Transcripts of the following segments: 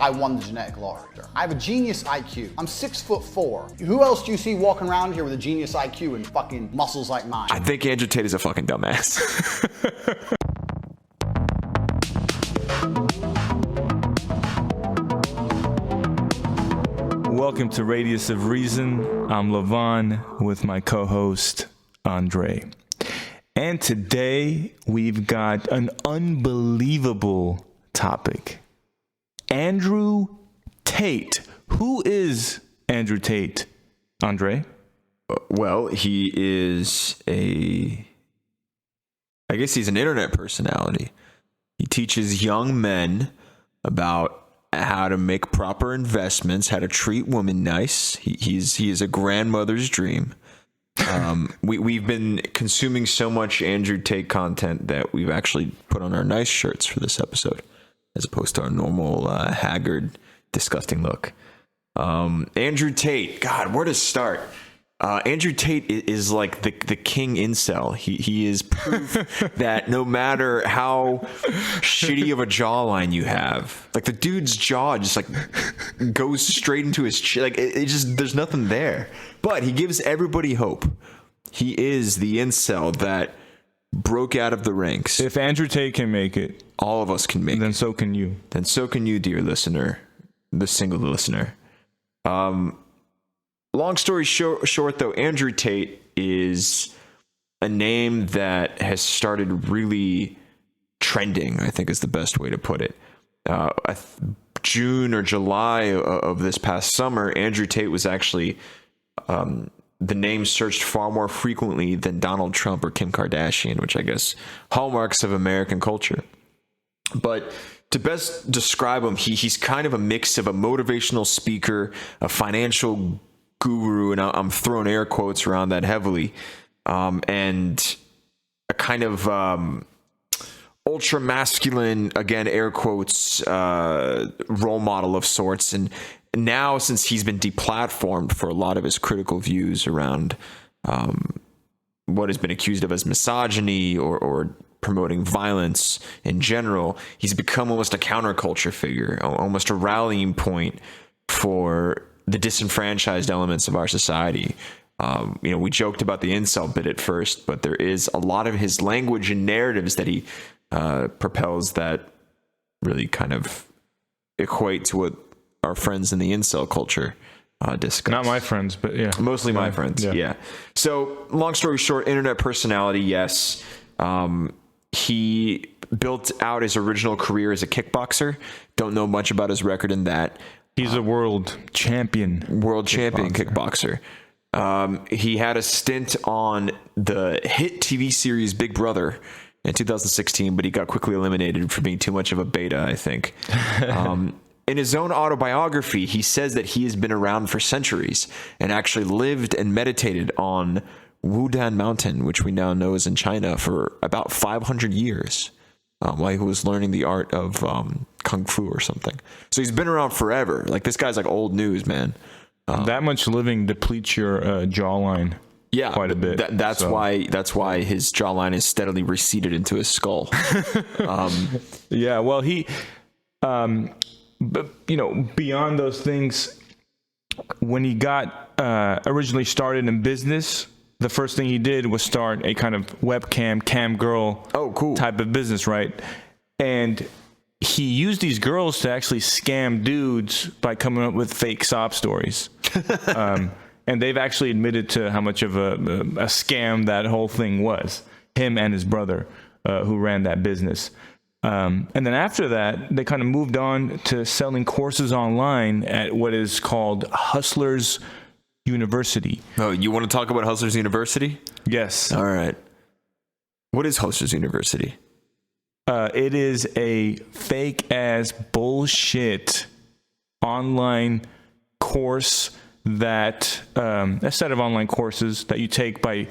I won the genetic lottery. I have a genius IQ. I'm 6'4". Who else do you see walking around here with a genius IQ and fucking muscles like mine? I think Andrew Tate is a fucking dumbass. Welcome to Radius of Reason. I'm Levon with my co-host, Andre. And today we've got an unbelievable topic. Andrew Tate. Who is Andrew Tate, Andre? Well, he is I guess he's an internet personality. He teaches young men about how to make proper investments, how to treat women nice. He is a grandmother's dream. We've been consuming so much Andrew Tate content that we've actually put on our nice shirts for this episode, as opposed to our normal haggard, disgusting look. Andrew Tate, God, where to start? Andrew Tate is like the king incel. He is proof that no matter how shitty of a jawline you have, like the dude's jaw just like goes straight into his chin. Like it just, there's nothing there. But he gives everybody hope. He is the incel that broke out of the ranks. If Andrew Tate can make it, all of us can make it. Then so can you. Then so can you, dear listener, the single listener. Long story short, though, Andrew Tate is a name that has started really trending, I think is the best way to put it. June or July of this past summer, Andrew Tate was actually the name searched far more frequently than Donald Trump or Kim Kardashian, which I guess hallmarks of American culture. But to best describe him, he's kind of a mix of a motivational speaker, a financial guru, and I'm throwing air quotes around that heavily, and a kind of ultra masculine, again air quotes, role model of sorts. And now, since he's been deplatformed for a lot of his critical views around what has been accused of as misogyny or promoting violence in general, he's become almost a counterculture figure, almost a rallying point for the disenfranchised elements of our society. We joked about the incel bit at first, but there is a lot of his language and narratives that he propels that really kind of equate to what our friends in the incel culture discuss. Not my friends, but yeah. Mostly my friends, yeah. So, long story short, internet personality, yes. He built out his original career as a kickboxer. Don't know much about his record in that. He's a world champion kickboxer. He had a stint on the hit TV series Big Brother in 2016, but he got quickly eliminated for being too much of a beta, I think. In his own autobiography, he says that he has been around for centuries and actually lived and meditated on Wudan Mountain, which we now know is in China, for about 500 years. While he was learning the art of kung fu or something. So he's been around forever. Like, this guy's like old news, man. That much living depletes your jawline. Yeah, quite a bit. That's why his jawline is steadily receded into his skull. Yeah, well, he, but beyond those things, when he got originally started in business, the first thing he did was start a kind of webcam, cam girl type of business, right? And he used these girls to actually scam dudes by coming up with fake sob stories. And they've actually admitted to how much of a scam that whole thing was, him and his brother who ran that business. And then after that, they kind of moved on to selling courses online at what is called Hustlers University. Oh, you want to talk about Hustlers University? Yes. All right. What is Hustlers University? It is a fake ass bullshit online course that a set of online courses that you take by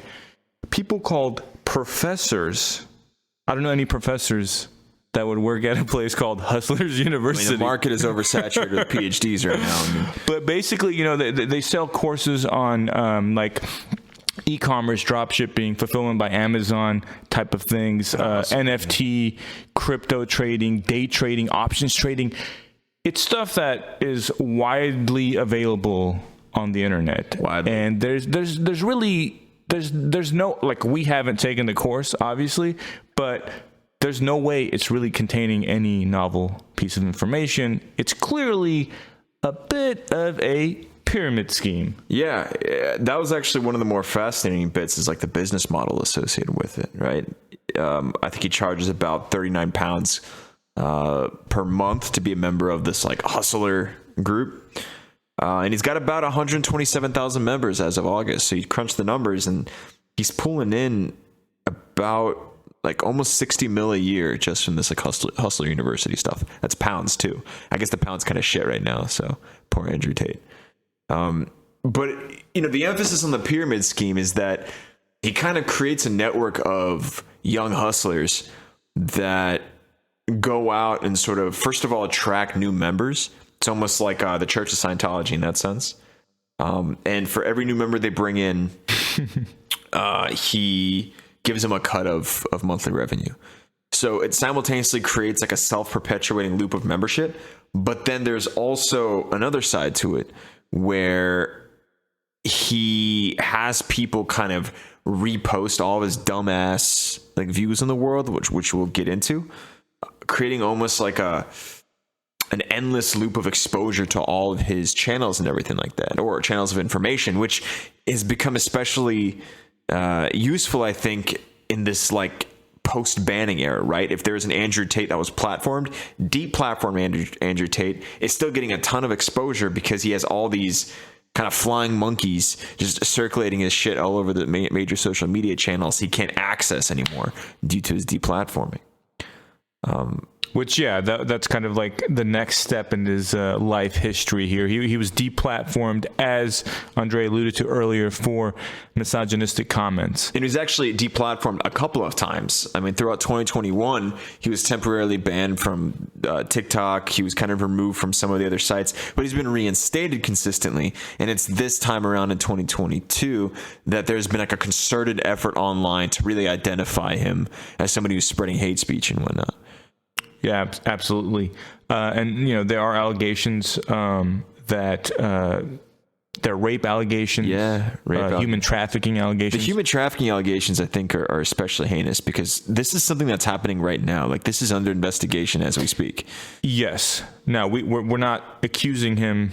people called professors. I don't know any professors that would work at a place called Hustlers University. The market is oversaturated with PhDs right now. But basically, they sell courses on like e-commerce, drop shipping, fulfillment by Amazon type of things, NFT, crypto trading, day trading, options trading. it's stuff that is widely available on the internet. Widely. And there's no, like, we haven't taken the course, obviously, but there's no way it's really containing any novel piece of information. It's clearly a bit of a pyramid scheme. Yeah, that was actually one of the more fascinating bits, is like the business model associated with it, right? I think he charges about £39 per month to be a member of this like hustler group. And he's got about 127,000 members as of August. So you crunch the numbers and he's pulling in about like almost 60 mil a year just from this like hustler university stuff. That's pounds too. I guess the pound's kind of shit right now. So poor Andrew Tate. But you know, the emphasis on the pyramid scheme is that he kind of creates a network of young hustlers that go out and sort of, first of all, attract new members. It's almost like the Church of Scientology in that sense. And for every new member they bring in, he gives them a cut of monthly revenue. So it simultaneously creates like a self-perpetuating loop of membership. But then there's also another side to it where he has people kind of repost all of his dumbass like views in the world, which we'll get into, creating almost like an endless loop of exposure to all of his channels and everything like that, or channels of information, which has become especially useful, I think, in this like post-banning era, right? If there's an Andrew Tate that was platformed, deplatformed Andrew Tate is still getting a ton of exposure because he has all these kind of flying monkeys just circulating his shit all over the major social media channels he can't access anymore due to his deplatforming. Which, yeah, that's kind of like the next step in his life history here. He was deplatformed, as Andre alluded to earlier, for misogynistic comments. And he was actually deplatformed a couple of times. I mean, throughout 2021, he was temporarily banned from TikTok. He was kind of removed from some of the other sites, but he's been reinstated consistently. And it's this time around in 2022 that there's been like a concerted effort online to really identify him as somebody who's spreading hate speech and whatnot. Yeah, absolutely. And, you know, there are allegations that they're rape allegations, human trafficking allegations. The human trafficking allegations, I think, are especially heinous because this is something that's happening right now. Like, this is under investigation as we speak. Yes. Now, we're not accusing him.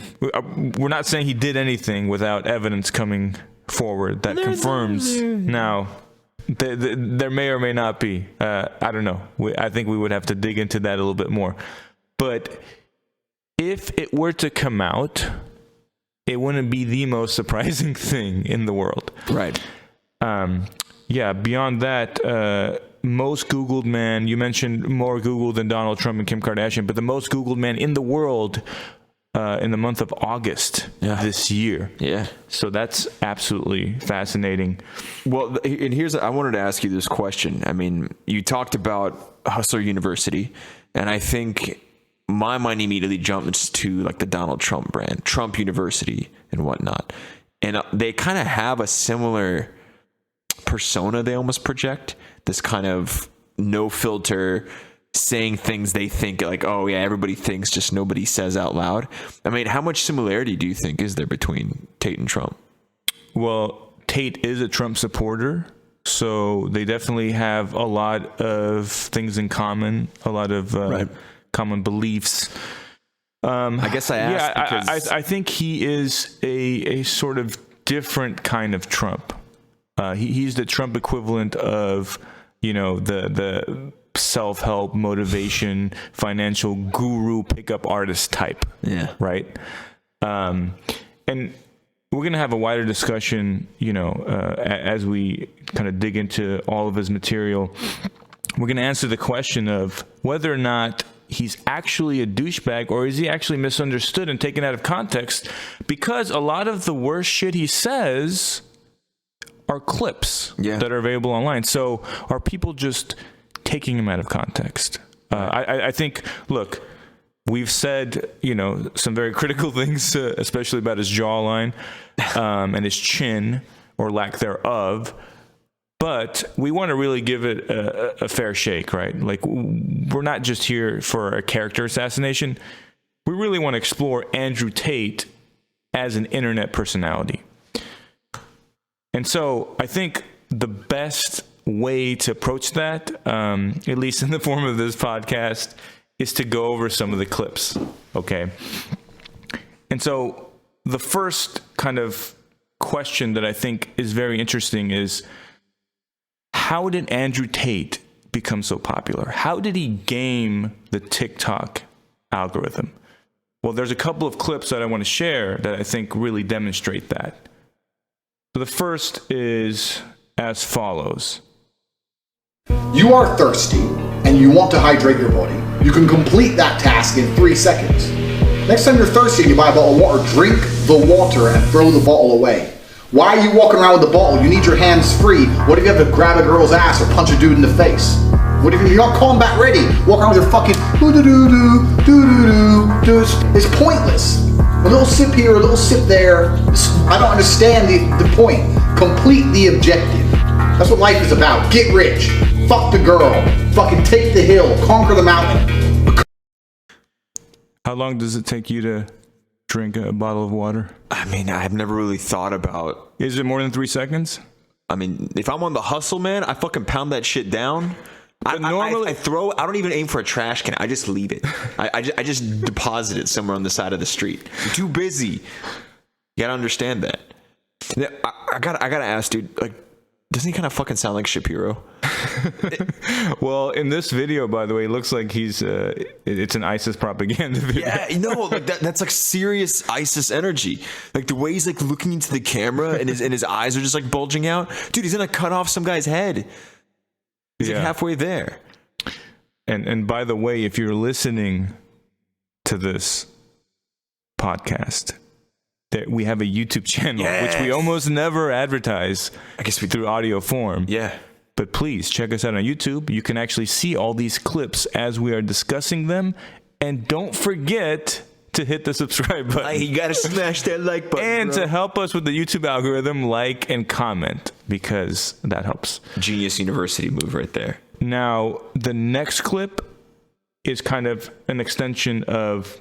We're not saying he did anything without evidence coming forward that confirms. Now, there may or may not be. I don't know. I think we would have to dig into that a little bit more. But if it were to come out, it wouldn't be the most surprising thing in the world. Right. Yeah, beyond that, most Googled man, you mentioned more Googled than Donald Trump and Kim Kardashian, but the most Googled man in the world in the month of August this year. Yeah. So that's absolutely fascinating. Well, and I wanted to ask you this question. I mean, you talked about Hustler University, and I think my mind immediately jumps to like the Donald Trump brand, Trump University and whatnot. And they kind of have a similar persona they almost project, this kind of no filter, saying things they think like, oh yeah, everybody thinks, just nobody says out loud. I mean, how much similarity do you think is there between Tate and Trump? Well, Tate is a Trump supporter, so they definitely have a lot of things in common, a lot of common beliefs. I guess I asked because I think he is a sort of different kind of Trump. He's the Trump equivalent of, you know, the self-help, motivation, financial guru, pickup artist type. Yeah. Right. And we're going to have a wider discussion, you know, as we kind of dig into all of his material. We're going to answer the question of whether or not he's actually a douchebag or is he actually misunderstood and taken out of context, because a lot of the worst shit he says are clips that are available online. So are people just taking him out of context? I think, look, we've said, you know, some very critical things, especially about his jawline and his chin or lack thereof. But we want to really give it a fair shake, right? Like, we're not just here for a character assassination. we really want to explore Andrew Tate as an internet personality. And so I think the best way to approach that, at least in the form of this podcast, is to go over some of the clips, okay? And so the first kind of question that I think is very interesting is, how did Andrew Tate become so popular? How did he game the TikTok algorithm? Well, there's a couple of clips that I want to share that I think really demonstrate that. So the first is as follows. You are thirsty and you want to hydrate your body. You can complete that task in 3 seconds. Next time you're thirsty and you buy a bottle of water, drink the water and throw the bottle away. Why are you walking around with the bottle? You need your hands free. What if you have to grab a girl's ass or punch a dude in the face? What if you're not combat ready? Walk around with your fucking doo-doo-doo-doo-doo-doo-doo. It's pointless. A little sip here, a little sip there. I don't understand the point. Complete the objective. That's what life is about. Get rich. Fuck the girl. Fucking take the hill. Conquer the mountain. How long does it take you to drink a bottle of water? I mean, I've never really thought about... Is it more than 3 seconds? I mean, if I'm on the hustle, man, I fucking pound that shit down. I don't even aim for a trash can. I just leave it. I just deposit it somewhere on the side of the street. I'm too busy. You gotta understand that. I gotta ask, dude, like, doesn't he kind of fucking sound like Shapiro? Well, in this video, by the way, it looks like it's an ISIS propaganda video. Yeah, like that's like serious ISIS energy. Like the way he's like looking into the camera and his eyes are just like bulging out. Dude, he's gonna cut off some guy's head. He's like halfway there. And by the way, if you're listening to this podcast, we have a YouTube channel, which we almost never advertise. I guess through audio form. Yeah. But please check us out on YouTube. You can actually see all these clips as we are discussing them. And don't forget to hit the subscribe button. You gotta smash that like button. And to help us with the YouTube algorithm, like and comment, because that helps. Genius University move right there. Now, the next clip is kind of an extension of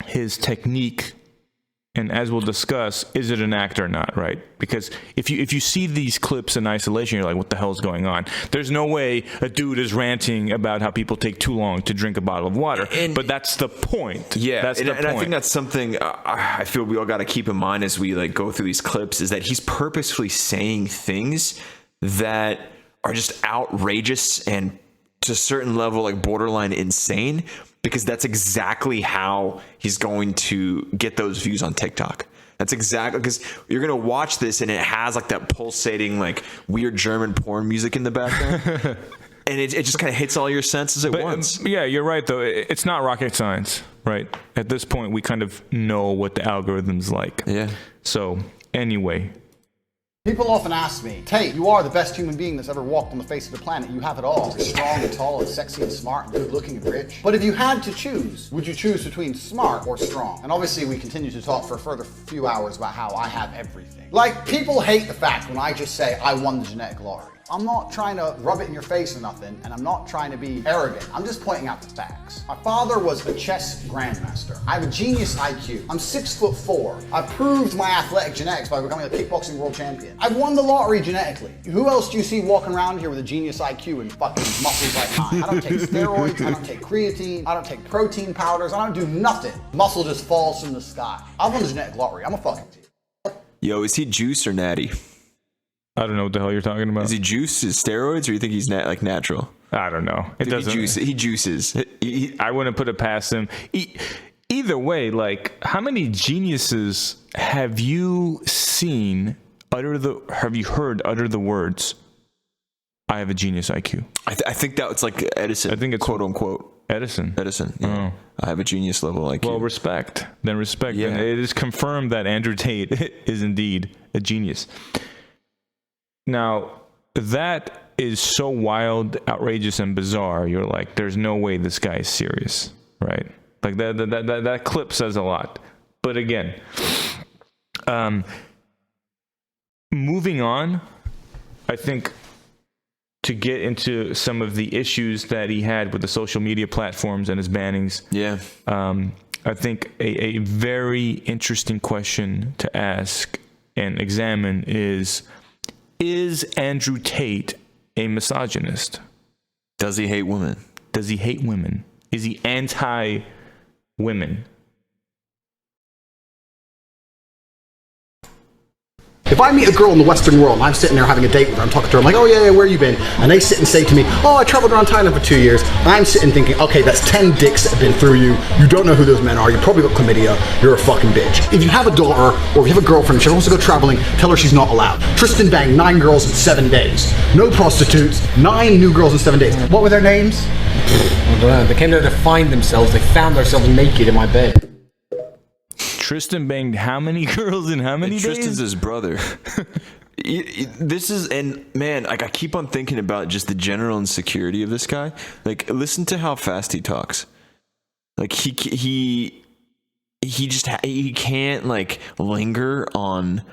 his technique. And as we'll discuss, is it an act or not, right? Because if you see these clips in isolation, you're like, what the hell is going on? There's no way a dude is ranting about how people take too long to drink a bottle of water. But that's the point. Yeah, that's the point. I think that's something I feel we all got to keep in mind as we like go through these clips, is that he's purposefully saying things that are just outrageous and to a certain level like borderline insane, because that's exactly how he's going to get those views on TikTok. That's exactly, because you're going to watch this and it has like that pulsating, like weird German porn music in the background. And it just kind of hits all your senses at once. Yeah, you're right, though. It's not rocket science, right? At this point, we kind of know what the algorithm's like. Yeah. So, anyway. People often ask me, Tate, you are the best human being that's ever walked on the face of the planet. You have it all. You're strong and tall and sexy and smart and good looking and rich. But if you had to choose, would you choose between smart or strong? And obviously we continue to talk for a further few hours about how I have everything. Like, people hate the fact when I just say I won the genetic lottery. I'm not trying to rub it in your face or nothing, and I'm not trying to be arrogant. I'm just pointing out the facts. My father was a chess grandmaster. I have a genius IQ. I'm 6'4". I proved my athletic genetics by becoming a kickboxing world champion. I've won the lottery genetically. Who else do you see walking around here with a genius IQ and fucking muscles like mine? I don't take steroids, I don't take creatine, I don't take protein powders, I don't do nothing. Muscle just falls from the sky. I've won the genetic lottery. I'm a fucking team. Yo, is he juice or natty? I don't know what the hell you're talking about. Is he juice? Is steroids, or you think he's like natural? I don't know. It doesn't. He juices. I wouldn't put it past him. Either way, like, how many geniuses have you seen have you heard utter the words, "I have a genius IQ"? I think that's like Edison. I think it's quote unquote Edison. Yeah. Oh. I have a genius level IQ. Well, respect. Then respect. Yeah. And it is confirmed that Andrew Tate is indeed a genius. Now, that is so wild, outrageous, and bizarre. You're like, there's no way this guy is serious, right? Like that clip says a lot. But again, moving on, I think to get into some of the issues that he had with the social media platforms and his bannings. Yeah. I think a very interesting question to ask and examine is Andrew Tate a misogynist? Does he hate women? Does he hate women? Is he anti-women? If I meet a girl in the Western world and I'm sitting there having a date with her, I'm talking to her, I'm like, oh yeah, where you been? And they sit and say to me, oh, I traveled around Thailand for 2 years. I'm sitting thinking, okay, that's 10 dicks that have been through you. You don't know who those men are. You probably got chlamydia. You're a fucking bitch. If you have a daughter or if you have a girlfriend, she wants to go traveling, tell her she's not allowed. Tristan banged 9 girls in 7 days. No prostitutes, 9 new girls in 7 days. What were their names? I don't know. They came there to find themselves. They found themselves naked in my bed. Tristan banged how many girls in how many days? Tristan's his brother. This is, and man, like I keep on thinking about just the general insecurity of this guy. Like, listen to how fast he talks. Like he can't like linger on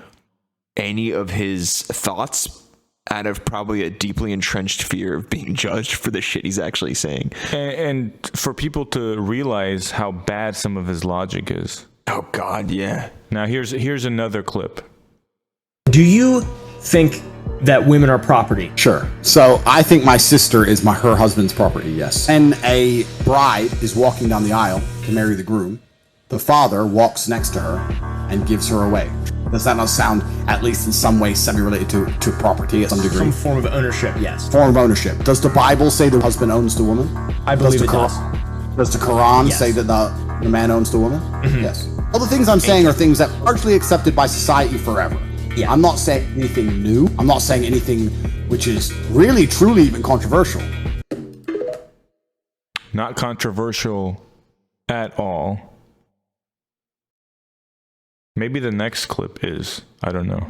any of his thoughts out of probably a deeply entrenched fear of being judged for the shit he's actually saying. And for people to realize how bad some of his logic is. Oh God, yeah. Now here's another clip. Do you think that women are property? Sure. So I think my sister is her husband's property, yes. And a bride is walking down the aisle to marry the groom. The father walks next to her and gives her away. Does that not sound, at least in some way, semi-related to property at some degree? Some form of ownership, yes. Form of ownership. Does the Bible say the husband owns the woman? I believe it does. Does the Quran Yes. say that the man owns the woman? Yes. All the things I'm saying are things that are largely accepted by society forever. Yeah. I'm not saying anything new. I'm not saying anything which is really, truly even controversial. Not controversial at all. Maybe the next clip is. I don't know.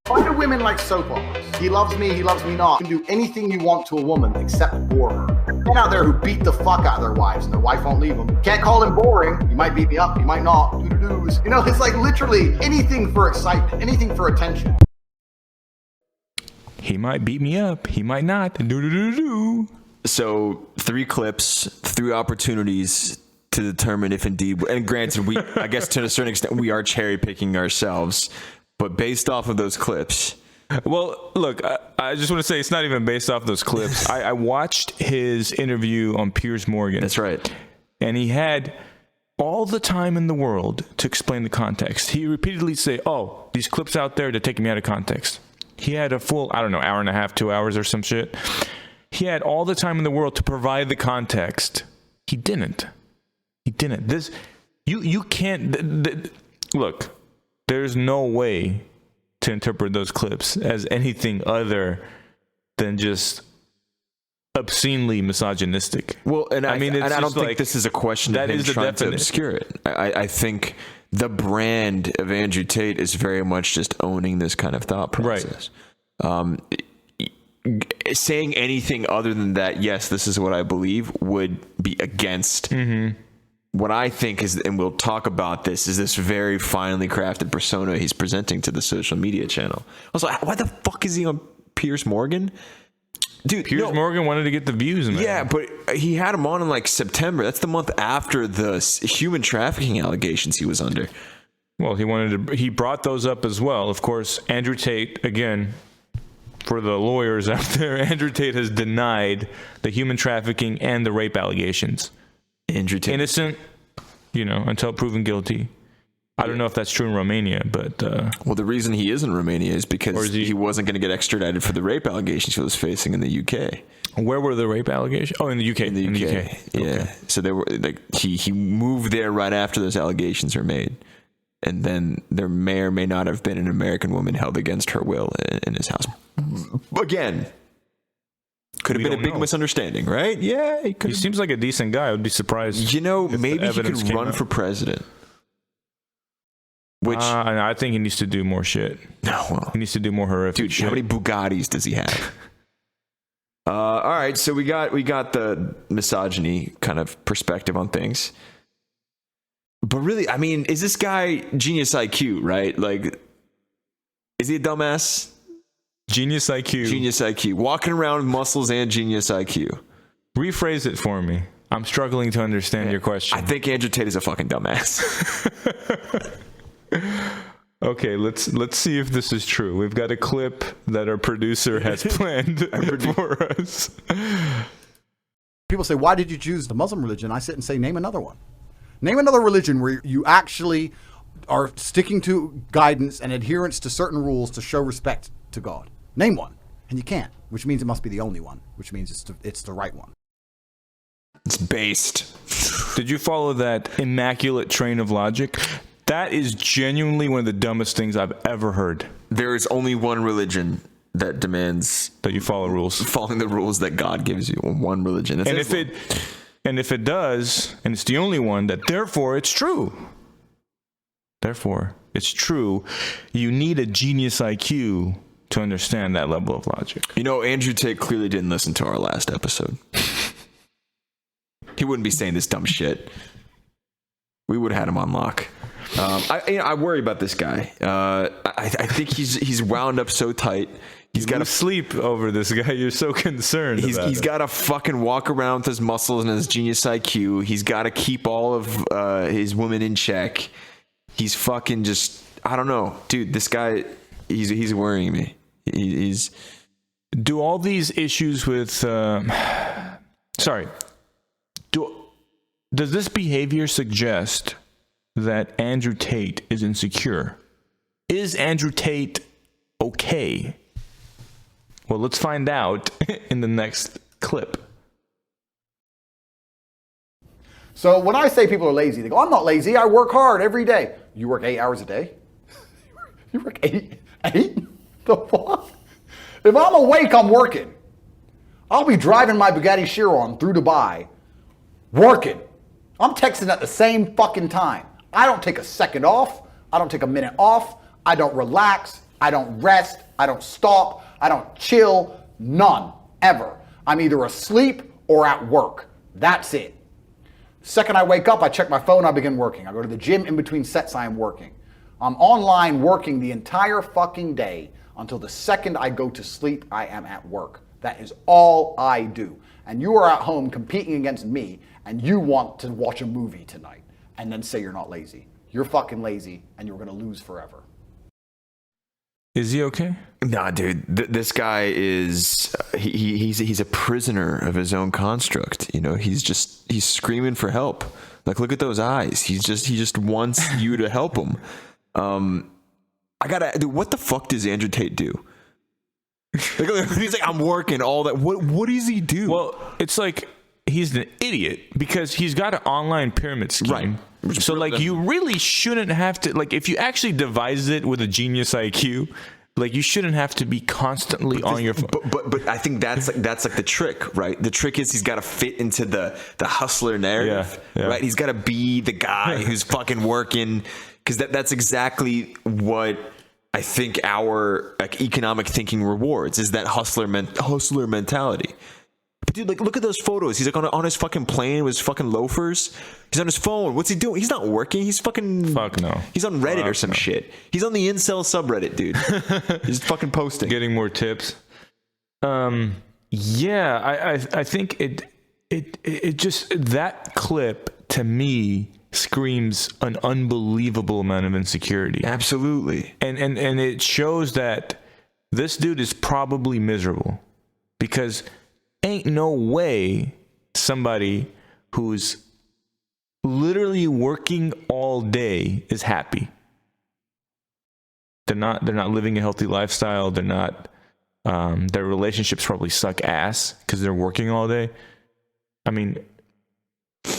Why do women like soap operas? He loves me not. You can do anything you want to a woman except bore her. Men out there who beat the fuck out of their wives and their wife won't leave them. Can't call him boring. You might beat me up, you might not. Doo-doo-doos. You know, it's like literally anything for excitement, anything for attention. He might beat me up. He might not. Do-do-do-do. So 3 clips, 3 opportunities to determine if indeed, and granted, I guess to a certain extent, we are cherry picking ourselves, but based off of those clips. Well, look, I just want to say it's not even based off those clips. I watched his interview on Piers Morgan. That's right. And he had all the time in the world to explain the context. He repeatedly say, oh, these clips out there, they're taking me out of context. He had a full, I don't know, hour and a half, 2 hours or some shit. He had all the time in the world to provide the context. He didn't. This, you can't, look, there's no way to interpret those clips as anything other than just obscenely misogynistic. Well, and I mean, it's I don't think like, this is a question of him trying to obscure it. I think the brand of Andrew Tate is very much just owning this kind of thought process. Right. Saying anything other than that, yes, this is what I believe, would be against what I think is, and we'll talk about this, is this very finely crafted persona he's presenting to the social media channel. Also, why the fuck is he on Piers Morgan? Dude, Piers Morgan wanted to get the views, man. Yeah, but he had him on in like September. That's the month after the human trafficking allegations he was under. Well, he brought those up as well. Of course, Andrew Tate, again, for the lawyers out there, Andrew Tate has denied the human trafficking and the rape allegations. Andrew Tate. Innocent, until proven guilty. I don't know if that's true in Romania, but... well, the reason he is in Romania is because he wasn't going to get extradited for the rape allegations he was facing in the UK. Where were the rape allegations? Oh, in the UK. In the UK. Yeah. Okay. So they were like he moved there right after those allegations were made. And then there may or may not have been an American woman held against her will in his house. Again, could have been a big misunderstanding, right? Yeah. He seems like a decent guy. I would be surprised. Maybe he could run for president. Which I think he needs to do more shit. No, well, he needs to do more horrific shit. How many Bugattis does he have? All right, so we got the misogyny kind of perspective on things. But really, I mean, is this guy genius IQ, right? Like, is he a dumbass? Genius IQ. Genius IQ. Walking around with muscles and genius IQ. Rephrase it for me. I'm struggling to understand your question. I think Andrew Tate is a fucking dumbass. Okay, let's see if this is true. We've got a clip that our producer has planned for us. People say, why did you choose the Muslim religion? I sit and say, name another one. Name another religion where you actually are sticking to guidance and adherence to certain rules to show respect to God. Name one. And you can't, which means it must be the only one, which means it's the right one. It's based. Did you follow that immaculate train of logic? That is genuinely one of the dumbest things I've ever heard. There is only one religion that demands that you follow rules, following the rules that God gives you. One religion. That's and if it does, and it's the only one, that therefore it's true. Therefore, it's true. You need a genius IQ to understand that level of logic. You know, Andrew Tate clearly didn't listen to our last episode. He wouldn't be saying this dumb shit. We would have had him on lock. I worry about this guy. I think he's wound up so tight. He's got to sleep over this guy. You're so concerned. He's got to fucking walk around with his muscles and his genius IQ. He's got to keep all of his women in check. He's fucking just, I don't know, dude. This guy, he's worrying me. He's. Do all these issues with, does this behavior suggest that Andrew Tate is insecure? Is Andrew Tate okay? Well, let's find out in the next clip. So when I say people are lazy, they go, I'm not lazy. I work hard every day. You work 8 hours a day? You work eight? The fuck? If I'm awake, I'm working. I'll be driving my Bugatti Chiron through Dubai, working. I'm texting at the same fucking time. I don't take a second off. I don't take a minute off. I don't relax. I don't rest. I don't stop. I don't chill. None. Ever. I'm either asleep or at work. That's it. Second I wake up, I check my phone, I begin working. I go to the gym. In between sets, I am working. I'm online working the entire fucking day until the second I go to sleep, I am at work. That is all I do. And you are at home competing against me, and you want to watch a movie tonight and then say you're not lazy. You're fucking lazy, and you're going to lose forever. Is he okay? Nah, dude. This guy is he's a prisoner of his own construct. You know, he's screaming for help. Like, look at those eyes. He just wants you to help him. Dude, what the fuck does Andrew Tate do? He's like, I'm working all that. What does he do? Well, it's like he's an idiot because he's got an online pyramid scheme. Right. So like you really shouldn't have to, like, if you actually devise it with a genius IQ, like you shouldn't have to be constantly on your phone. But I think that's like the trick, right? The trick is he's got to fit into the hustler narrative, right? He's got to be the guy who's fucking working, because that's exactly what I think our economic thinking rewards, is that hustler mentality. But dude, like, look at those photos. He's like on his fucking plane with his fucking loafers. He's on his phone. What's he doing? He's not working. He's fucking... Fuck no. He's on Reddit or some shit. He's on the incel subreddit, dude. He's fucking posting. Getting more tips. Yeah, I think it just... That clip, to me, screams an unbelievable amount of insecurity. Absolutely. And it shows that this dude is probably miserable, because ain't no way somebody who's literally working all day is happy. They're not living a healthy lifestyle. They're not, their relationships probably suck ass because they're working all day. I mean,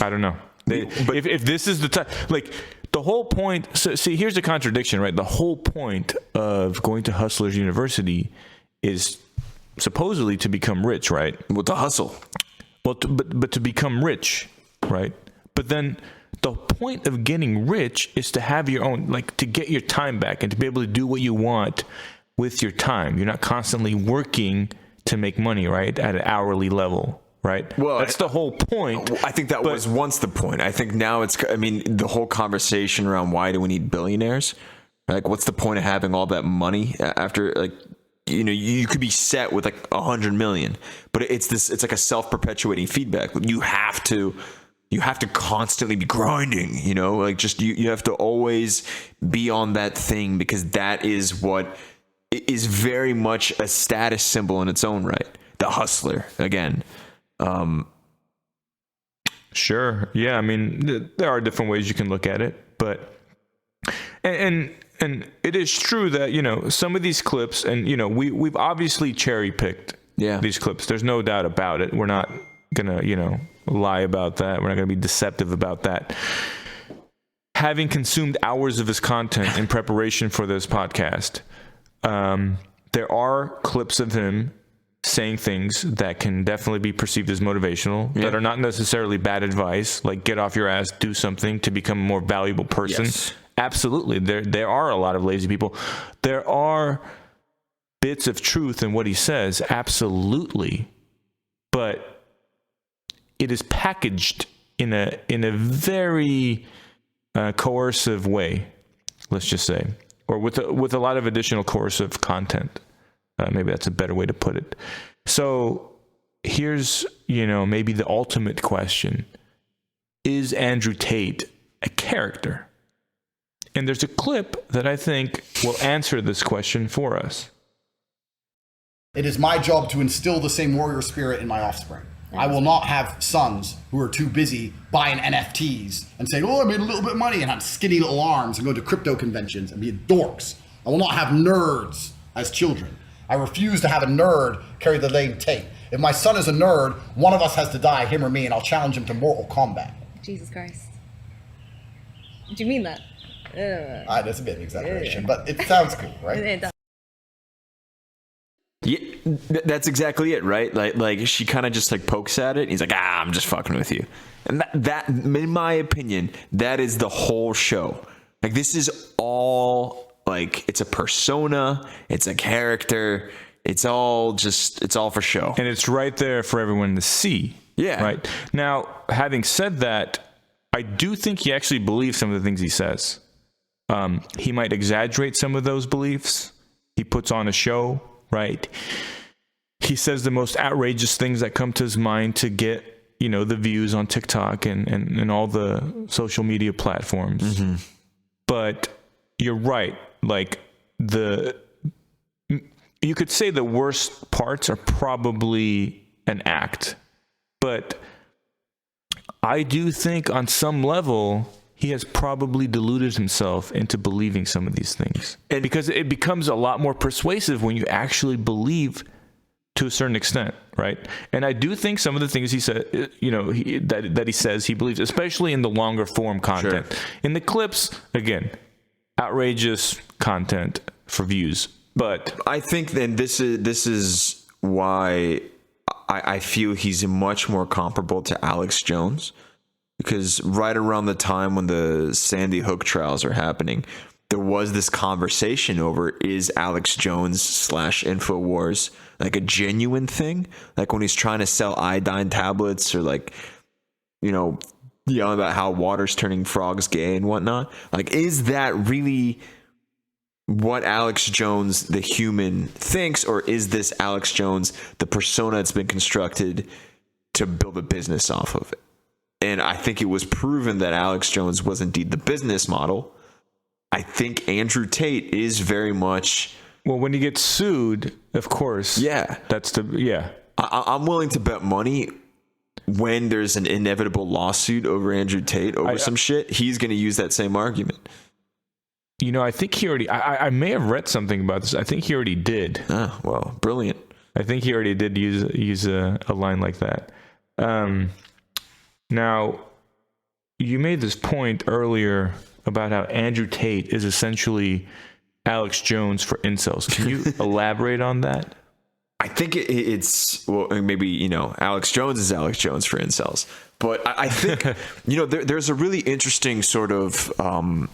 I don't know. If this is the time, like, the whole point, so see, here's the contradiction, right? The whole point of going to Hustlers University is supposedly to become rich, right? Well, to hustle. Well, but to become rich, right? But then the point of getting rich is to have your own, like, to get your time back and to be able to do what you want with your time. You're not constantly working to make money, right? At an hourly level, right? Well, that's the whole point. I think that was once the point. I think now the whole conversation around why do we need billionaires? Like, what's the point of having all that money after, like, you could be set with like 100 million, but it's like a self-perpetuating feedback. You have to constantly be grinding, like just you have to always be on that thing, because that is what is very much a status symbol in its own right. The hustler again. Sure. Yeah. I mean, there are different ways you can look at it, but, and it is true that, some of these clips, and, we've obviously cherry picked these clips. There's no doubt about it. We're not gonna, lie about that. We're not gonna be deceptive about that. Having consumed hours of his content in preparation for this podcast, there are clips of him saying things that can definitely be perceived as motivational, that are not necessarily bad advice, like get off your ass, do something to become a more valuable person. Yes. Absolutely. There are a lot of lazy people. There are bits of truth in what he says. Absolutely. But it is packaged in a very coercive way, let's just say, or with a lot of additional coercive content. Maybe that's a better way to put it. So here's, maybe the ultimate question. Is Andrew Tate a character? And there's a clip that I think will answer this question for us. It is my job to instill the same warrior spirit in my offspring. I will not have sons who are too busy buying NFTs and saying, I made a little bit of money, and have skinny little arms and go to crypto conventions and be dorks. I will not have nerds as children. I refuse to have a nerd carry the name Tate. If my son is a nerd, one of us has to die, him or me, and I'll challenge him to Mortal Kombat. Jesus Christ. Do you mean that? That's a bit of an exaggeration, but it sounds cool, right? It does. Yeah, that's exactly it, right? Like she kind of just like pokes at it. And he's like, I'm just fucking with you. And that, in my opinion, that is the whole show. Like, this is all... like, it's a persona, it's a character, it's all for show. And it's right there for everyone to see. Yeah. Right. Now, having said that, I do think he actually believes some of the things he says. He might exaggerate some of those beliefs. He puts on a show, right? He says the most outrageous things that come to his mind to get, the views on TikTok and all the social media platforms. Mm-hmm. But you're right. Like, you could say the worst parts are probably an act, but I do think on some level he has probably deluded himself into believing some of these things, and because it becomes a lot more persuasive when you actually believe to a certain extent, right? And I do think some of the things he said, that he says he believes, especially in the longer form content. Sure. In the clips, again, outrageous content for views. But I think then this is why I feel he's much more comparable to Alex Jones, because right around the time when the Sandy Hook trials are happening, there was this conversation over, is Alex Jones / InfoWars like a genuine thing? Like when he's trying to sell iodine tablets, or like, yelling about how water's turning frogs gay and whatnot. Like, is that really what Alex Jones, the human, thinks? Or is this Alex Jones, the persona that's been constructed to build a business off of it? And I think it was proven that Alex Jones was indeed the business model. I think Andrew Tate is very much... Well, when he gets sued, of course. Yeah. I'm willing to bet money when there's an inevitable lawsuit over Andrew Tate over some shit, he's going to use that same argument. I think he already... I may have read something about this. I think he already did. Oh, well, brilliant. I think he already did use a line like that. Now, you made this point earlier about how Andrew Tate is essentially Alex Jones for incels. Can you elaborate on that? I think it's, well, maybe, Alex Jones is Alex Jones for incels. But I think, there's a really interesting sort of kind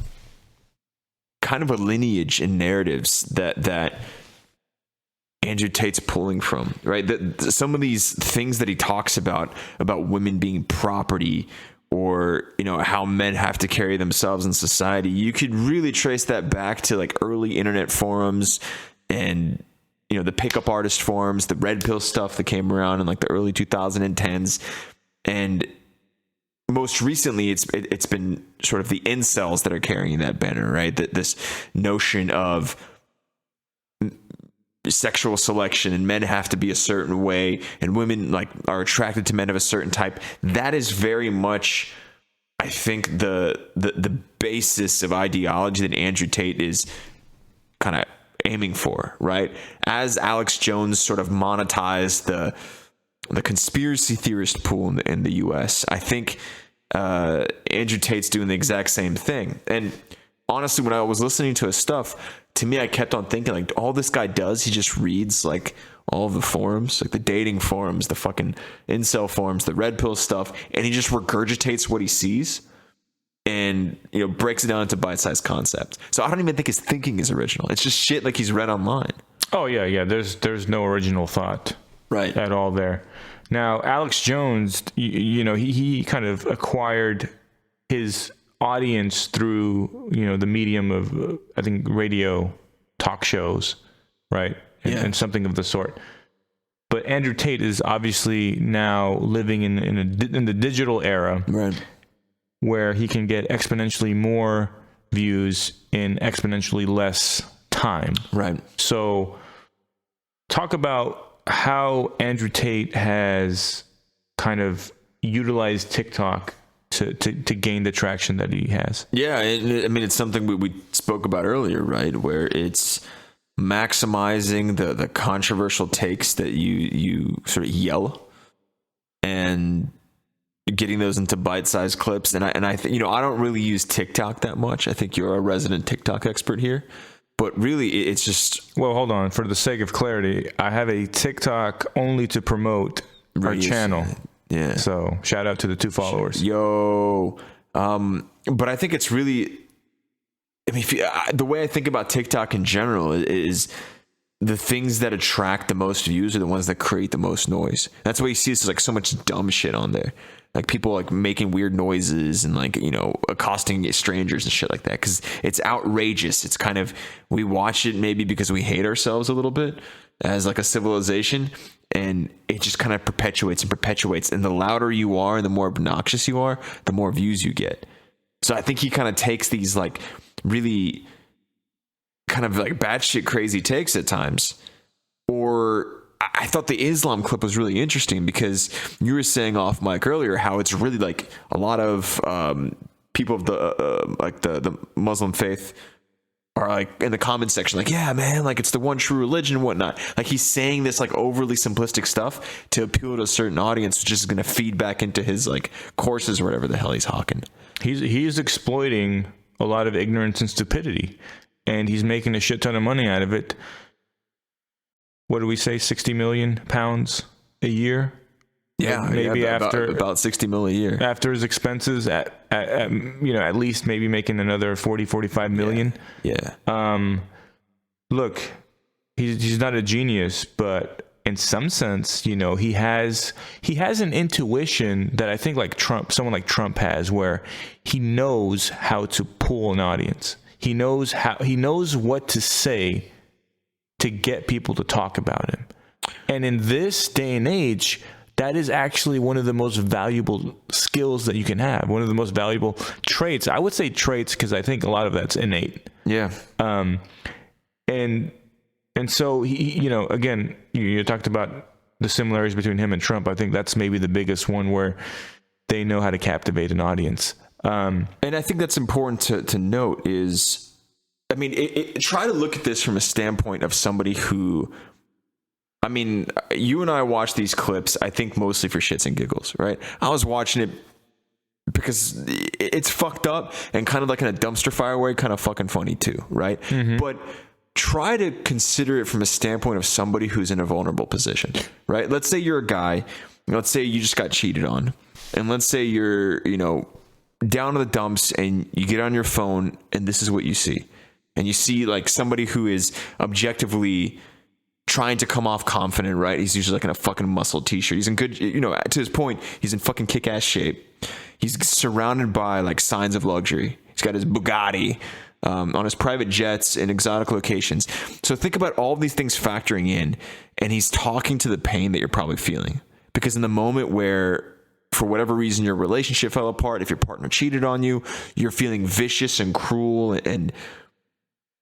of a lineage in narratives that Andrew Tate's pulling from, right? Some of these things that he talks about women being property, or, how men have to carry themselves in society, you could really trace that back to like early internet forums and you know, the pickup artist forums, the red pill stuff that came around in like the early 2010s. And most recently, it's been sort of the incels that are carrying that banner, right? This notion of sexual selection and men have to be a certain way and women like are attracted to men of a certain type. That is very much, I think, the basis of ideology that Andrew Tate is kind of aiming for, right? As Alex Jones sort of monetized the conspiracy theorist pool in the US, I think Andrew Tate's doing the exact same thing. And honestly, when I was listening to his stuff, to me, I kept on thinking, like, all this guy does, he just reads, like, all of the forums, like the dating forums, the fucking incel forums, the red pill stuff, and he just regurgitates what he sees and, you know, breaks it down into bite-sized concepts. So I don't even think his thinking is original. It's just shit like he's read online. Oh, yeah. There's no original thought at all there. Now, Alex Jones, you know, he kind of acquired his audience through, you know, the medium of I think radio talk shows, right? And something of the sort. But Andrew Tate is obviously now living in the digital era, right, where he can get exponentially more views in exponentially less time. Right. So talk about how Andrew Tate has kind of utilized TikTok to gain the traction that he has. Yeah, I mean, it's something we spoke about earlier, right? Where it's maximizing the controversial takes that you sort of yell and getting those into bite-sized clips. And I think, you know, I don't really use TikTok that much. I think you're a resident TikTok expert here. But really, it's just... Well, hold on. For the sake of clarity, I have a TikTok only to promote our channel. Yeah. So shout out to the 2 followers. Yo. But I think it's really, I mean, the way I think about TikTok in general is the things that attract the most views are the ones that create the most noise. That's why you see there's like so much dumb shit on there. Like people like making weird noises and like, you know, accosting strangers and shit like that. Cause it's outrageous. It's kind of, we watch it maybe because we hate ourselves a little bit as like a civilization. And it just kind of perpetuates and perpetuates. And the louder you are and the more obnoxious you are, the more views you get. So I think he kind of takes these like really kind of like batshit crazy takes at times. Or I thought the Islam clip was really interesting because you were saying off mic earlier how it's really like a lot of people of the like the Muslim faith are like in the comment section, like, yeah, man, like it's the one true religion and whatnot. Like he's saying this like overly simplistic stuff to appeal to a certain audience, which is going to feed back into his like courses or whatever the hell he's hawking. He's exploiting a lot of ignorance and stupidity, and he's making a shit ton of money out of it. What do we say? 60 million pounds a year? Yeah, maybe after about 60 mil a year after his expenses at you know, at least maybe making another 40-45 million. Yeah. Look, he's not a genius, but in some sense, you know, he has an intuition that I think like someone like Trump has, where he knows how to pull an audience. He knows what to say to get people to talk about him. And in this day and age, that is actually one of the most valuable skills that you can have. One of the most valuable traits. I would say traits because I think a lot of that's innate. Yeah. And so he, you know, again, you talked about the similarities between him and Trump. I think that's maybe the biggest one where they know how to captivate an audience. And I think that's important to note is, I mean, try to look at this from a standpoint of somebody who, I mean, you and I watch these clips, I think mostly for shits and giggles, right? I was watching it because it's fucked up and kind of like in a dumpster fire way, kind of fucking funny too, right? Mm-hmm. But try to consider it from a standpoint of somebody who's in a vulnerable position, right? Let's say you're a guy, let's say you just got cheated on, and let's say you're, you know, down to the dumps and you get on your phone and this is what you see. And you see like somebody who is objectively trying to come off confident, right? He's usually like in a fucking muscle t-shirt. He's in good, you know, to his point, he's in fucking kick-ass shape. He's surrounded by like signs of luxury. He's got his Bugatti. on his private jets in exotic locations. So think about all these things factoring in, and he's talking to the pain that you're probably feeling. Because in the moment where, for whatever reason, your relationship fell apart, if your partner cheated on you, you're feeling vicious and cruel, and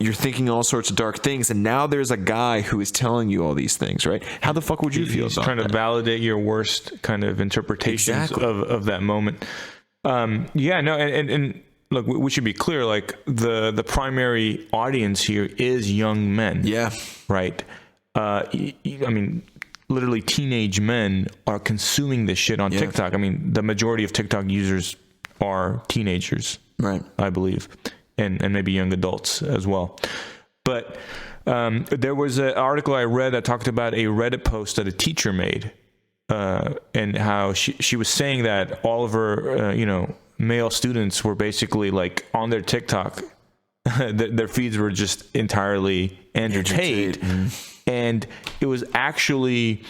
you're thinking all sorts of dark things. And now there's a guy who is telling you all these things, right? How the fuck would you feel about trying to validate your worst kind of interpretations of that moment. And look, we should be clear, like the primary audience here is young men. Yeah. Right. I mean, literally teenage men are consuming this shit on TikTok. I mean, the majority of TikTok users are teenagers, right? I believe, and maybe young adults as well. But there was an article I read that talked about a Reddit post that a teacher made, and how she was saying that all of her, male students were basically like on their TikTok, their feeds were just entirely Andrew Tate. And it was actually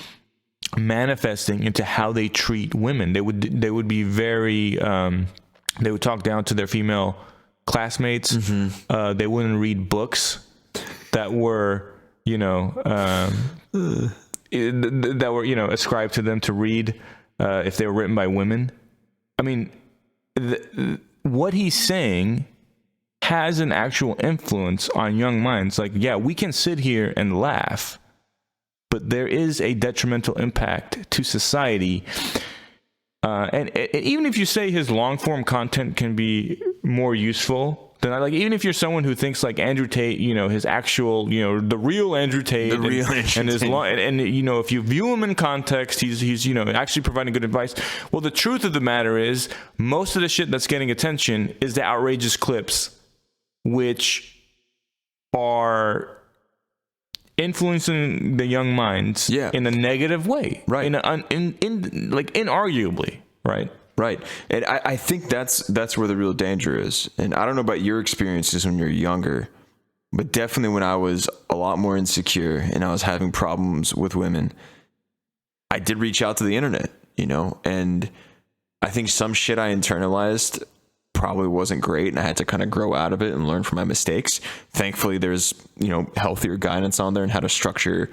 manifesting into how they treat women. They would be very, they would talk down to their female classmates. They wouldn't read books that were, ascribed to them to read, if they were written by women. I mean, what he's saying has an actual influence on young minds. Like, yeah, we can sit here and laugh, but there is a detrimental impact to society. And even if you say his long form content can be more useful, then even if you're someone who thinks like Andrew Tate, his actual, the real Andrew Tate, and if you view him in context, he's actually providing good advice. Well, the truth of the matter is, most of the shit that's getting attention is the outrageous clips, which are influencing the young minds in a negative way, right? Inarguably, right? Right. And I think that's where the real danger is. And I don't know about your experiences when you're younger, but definitely when I was a lot more insecure and I was having problems with women, I did reach out to the internet, and I think some shit I internalized probably wasn't great, and I had to kind of grow out of it and learn from my mistakes. Thankfully, there's, healthier guidance on there and how to structure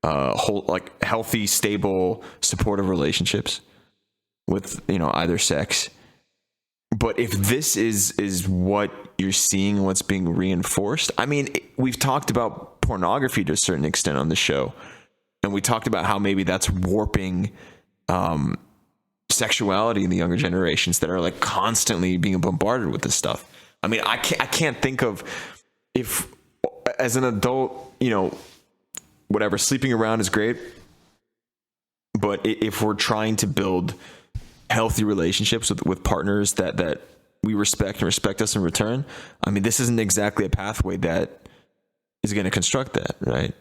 healthy, stable, supportive relationships with, either sex. But if this is what you're seeing, what's being reinforced, I mean, we've talked about pornography to a certain extent on the show, and we talked about how maybe that's warping sexuality in the younger generations that are like constantly being bombarded with this stuff. I mean, I can't think of, if as an adult, whatever, sleeping around is great, but if we're trying to build healthy relationships with partners that we respect and respect us in return, I mean, this isn't exactly a pathway that is going to construct that, right?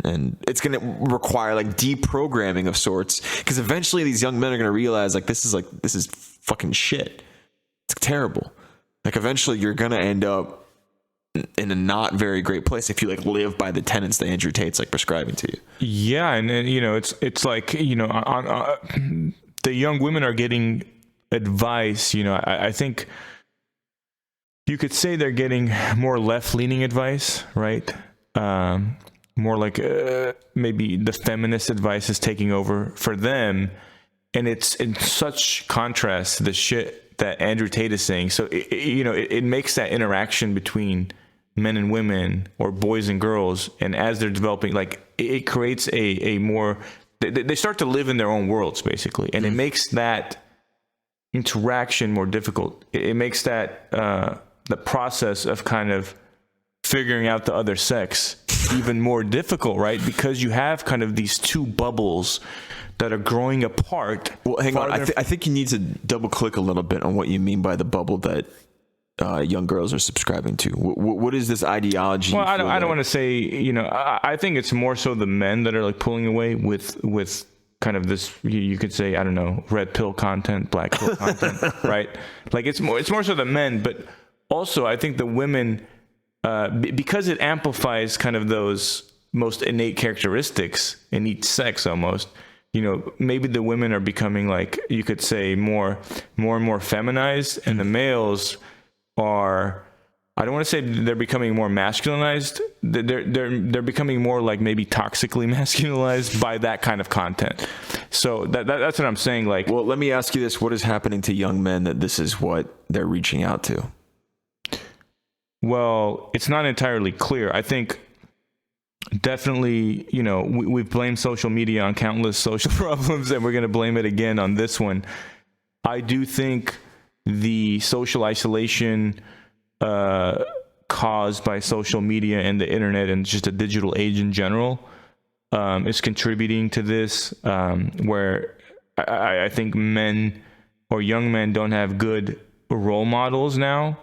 And it's going to require like deprogramming of sorts, because eventually these young men are going to realize this is fucking shit. It's terrible. Like, eventually you're going to end up in a not very great place if you live by the tenets that Andrew Tate's prescribing to you. Yeah. And it's like, the young women are getting advice. I think you could say they're getting more left-leaning advice, right? More like maybe the feminist advice is taking over for them, and it's in such contrast to the shit that Andrew Tate is saying. So it makes that interaction between men and women, or boys and girls, and as they're developing, it creates a more, they start to live in their own worlds basically, and it makes that interaction more difficult. It makes that the process of kind of figuring out the other sex even more difficult, right? Because you have kind of these two bubbles that are growing apart. Well, hang on. I think you need to double click a little bit on what you mean by the bubble that young girls are subscribing to. What is this ideology? Well, I don't want to say, I think it's more so the men that are pulling away with kind of this, you could say, I don't know, red pill content, black pill content, right? It's more so the men, but also I think the women, because it amplifies kind of those most innate characteristics in each sex almost, maybe the women are becoming you could say more and more feminized, and the males are I don't want to say they're becoming more masculinized. They're becoming more like maybe toxically masculinized by that kind of content. So that's what I'm saying. Like, well, let me ask you this: what is happening to young men that this is what they're reaching out to? Well, it's not entirely clear. I think definitely, you know, we've blamed social media on countless social problems, and we're going to blame it again on this one. I do think the social isolation caused by social media and the internet and just a digital age in general is contributing to this, where I think men or young men don't have good role models now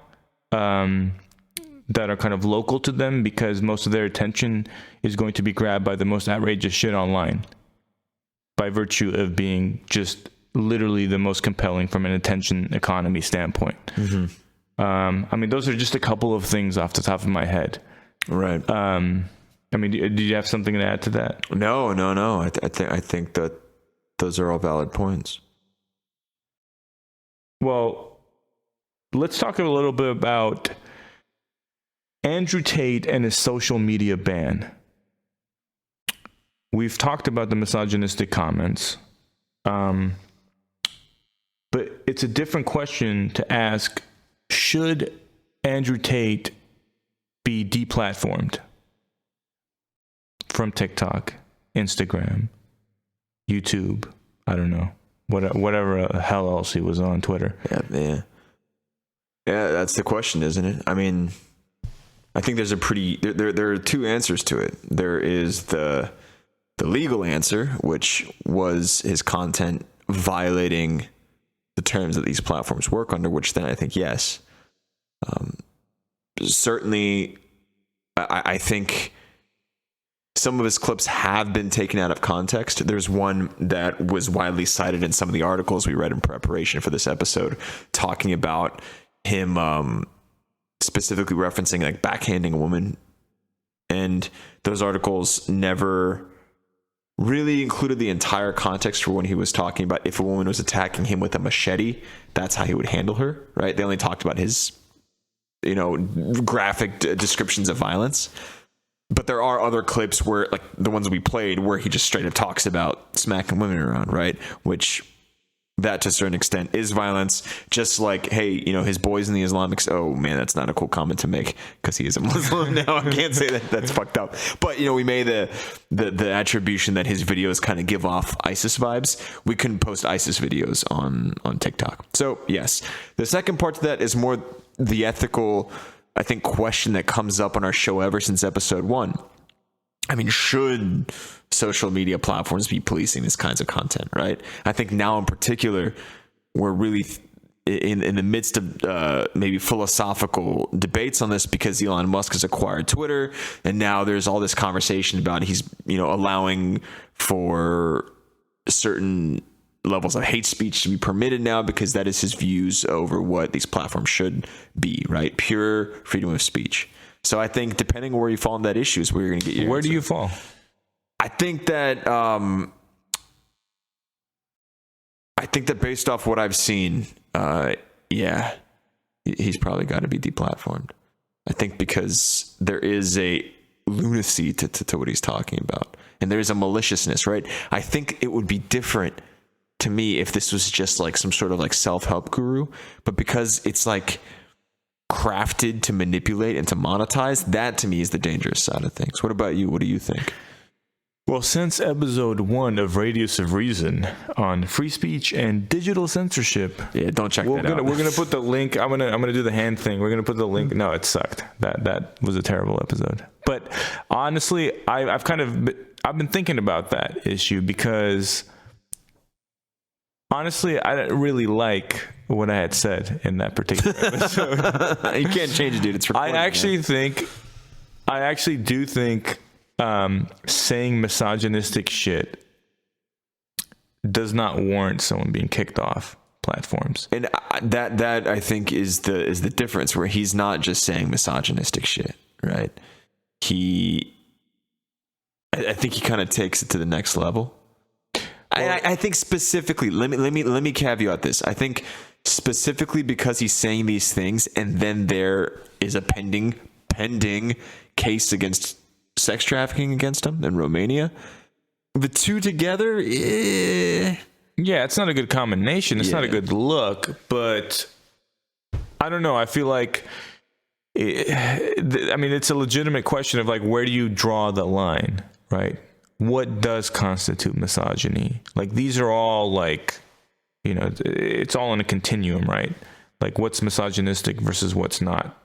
that are kind of local to them, because most of their attention is going to be grabbed by the most outrageous shit online by virtue of being just literally the most compelling from an attention economy standpoint. Mm-hmm. I mean, those are just a couple of things off the top of my head. Right. I mean, did you have something to add to that? No. I think that those are all valid points. Well, let's talk a little bit about Andrew Tate and his social media ban. We've talked about the misogynistic comments, but it's a different question to ask: should Andrew Tate be deplatformed from TikTok, Instagram, YouTube? I don't know, whatever the hell else he was on, Twitter. Yeah, that's the question, isn't it? I mean, I think there's there are two answers to it. There is the legal answer, which was his content violating the terms that these platforms work under, which then I think, yes. Certainly, I think some of his clips have been taken out of context. There's one that was widely cited in some of the articles we read in preparation for this episode, talking about him specifically referencing like backhanding a woman. And those articles never really included the entire context for when he was talking about if a woman was attacking him with a machete, that's how he would handle her, right? They only talked about his, graphic descriptions of violence. But there are other clips where, like the ones we played, where he just straight up talks about smacking women around, right? Which that to a certain extent is violence. Just like, hey, his boys in the Islamic. Oh man, that's not a cool comment to make because he is a Muslim now. I can't say that. That's fucked up. But we made the attribution that his videos kind of give off ISIS vibes. We couldn't post ISIS videos on TikTok. So yes, the second part to that is more the ethical, I think, question that comes up on our show ever since episode 1. I mean, should social media platforms be policing these kinds of content, right? I think now in particular, we're really in the midst of maybe philosophical debates on this, because Elon Musk has acquired Twitter, and now there's all this conversation about he's, allowing for certain levels of hate speech to be permitted now, because that is his views over what these platforms should be, right? Pure freedom of speech. So I think depending on where you fall on that issue is where you're going to get your Where answer. do you fall? I think that based off what I've seen, he's probably got to be deplatformed. I think because there is a lunacy to what he's talking about, and there is a maliciousness, right? I think it would be different to me if this was just like some sort of like self-help guru, but because it's like crafted to manipulate and to monetize, that to me is the dangerous side of things. What about you? What do you think? Well, since episode 1 of Radius of Reason on free speech and digital censorship, don't check that out. We're gonna put the link. I'm gonna do the hand thing. We're gonna put the link. No, it sucked. That was a terrible episode. But honestly, I've been thinking about that issue, because honestly, I didn't really like what I had said in that particular episode. You can't change it, dude. It's recorded. I actually do think saying misogynistic shit does not warrant someone being kicked off platforms. And that I think is the difference, where he's not just saying misogynistic shit, right? I think he kind of takes it to the next level. I think specifically, let me caveat this. I think specifically because he's saying these things, and then there is a pending case against sex trafficking against him in Romania. The two together, yeah, it's not a good combination. It's not a good look, but I don't know. I feel like, it's a legitimate question of like, where do you draw the line, right? What does constitute misogyny? Like, these are all like, it's all in a continuum, right? Like, what's misogynistic versus what's not?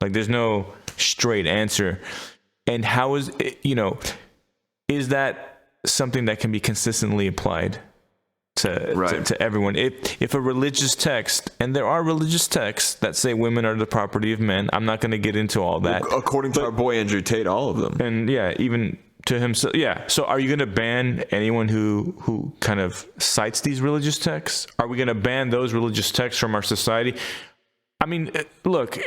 Like, there's no straight answer. And how is it, is that something that can be consistently applied to everyone? If a religious text, and there are religious texts that say women are the property of men, I'm not going to get into all that. According to our boy Andrew Tate, all of them. And even to himself. Yeah. So are you going to ban anyone who kind of cites these religious texts? Are we going to ban those religious texts from our society? I mean, look,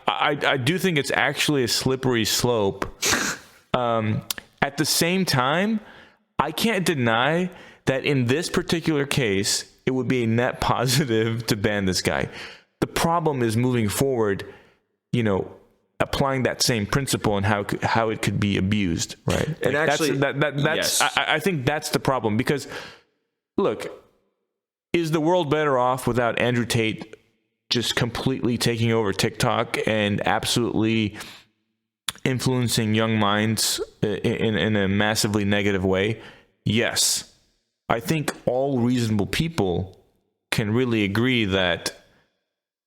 I do think it's actually a slippery slope. At the same time, I can't deny that in this particular case, it would be a net positive to ban this guy. The problem is moving forward, applying that same principle and how it could be abused, right? And like actually, that's I think that's the problem, because look, is the world better off without Andrew Tate just completely taking over TikTok and absolutely influencing young minds in a massively negative way? Yes. I think all reasonable people can really agree that,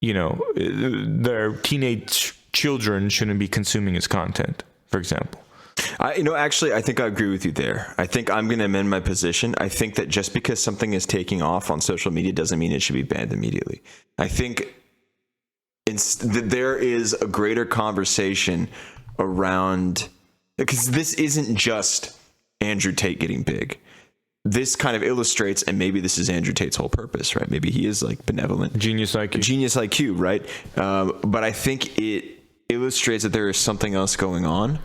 their teenage children shouldn't be consuming his content, for example. I think I agree with you there. I think I'm going to amend my position. I think that just because something is taking off on social media doesn't mean it should be banned immediately. I think there is a greater conversation around, because this isn't just Andrew Tate getting big. This kind of illustrates, and maybe this is Andrew Tate's whole purpose, right? Maybe he is like benevolent. Genius IQ, right? But I think it illustrates that there is something else going on,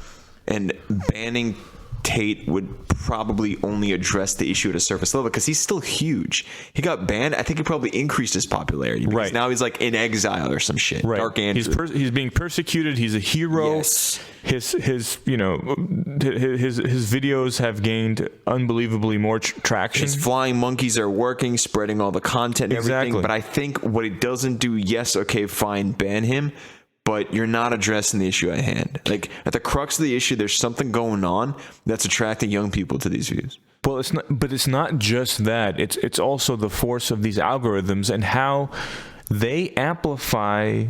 and banning Tate would probably only address the issue at a surface level, because he's still huge. He got banned. I think he probably increased his popularity, because now he's like in exile or some shit. Right. Dark Andrew. He's being persecuted. He's a hero. Yes. His videos have gained unbelievably more traction. His flying monkeys are working, spreading all the content and everything. But I think what it doesn't do, yes, okay, fine, ban him, but you're not addressing the issue at hand. Like, at the crux of the issue, there's something going on that's attracting young people to these views. Well, it's not just that. It's also the force of these algorithms and how they amplify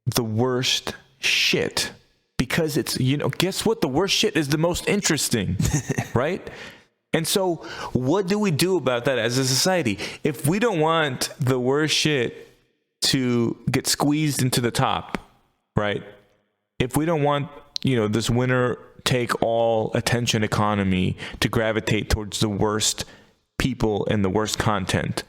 the worst shit. Because it's, guess what? The worst shit is the most interesting, right? And so what do we do about that as a society? If we don't want the worst shit to get squeezed into the top, right? If we don't want, this winner take all attention economy to gravitate towards the worst people and the worst content,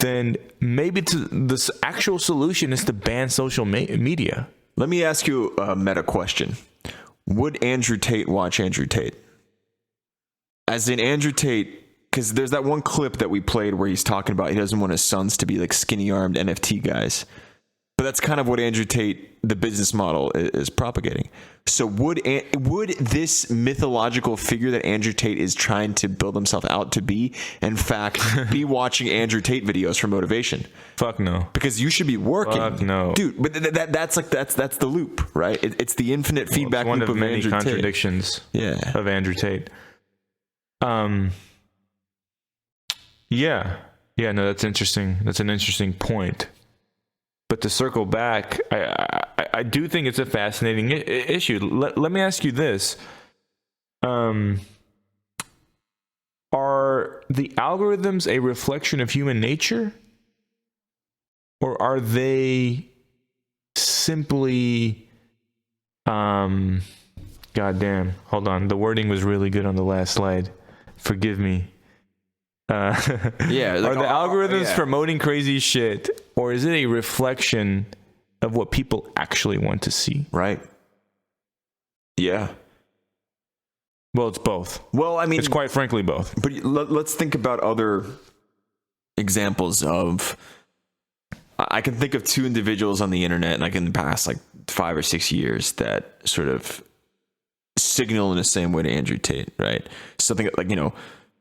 then maybe this actual solution is to ban social media. Let me ask you a meta question. Would Andrew Tate watch Andrew Tate? As in Andrew Tate, because there's that one clip that we played where he's talking about he doesn't want his sons to be like skinny-armed NFT guys. But that's kind of what Andrew Tate, the business model, is propagating. So would this mythological figure that Andrew Tate is trying to build himself out to be, in fact, be watching Andrew Tate videos for motivation? Fuck no. Because you should be working. Fuck no. Dude, but that's the loop, right? It's the infinite feedback loop of many Andrew contradictions Tate. Of Andrew Tate. Yeah, no, that's interesting. That's an interesting point. But to circle back, I do think it's a fascinating issue. Let me ask you this. Are the algorithms a reflection of human nature? Or are they simply... goddamn. Hold on. The wording was really good on the last slide. Forgive me. Are the algorithms promoting crazy shit, or is it a reflection of what people actually want to see? Right. Yeah. Well, it's both. Well, I mean, it's quite frankly both. But let's think about other examples of. I can think of two individuals on the internet, and I can pass like 5 or 6 years that sort of signal in the same way to Andrew Tate, right? Something like,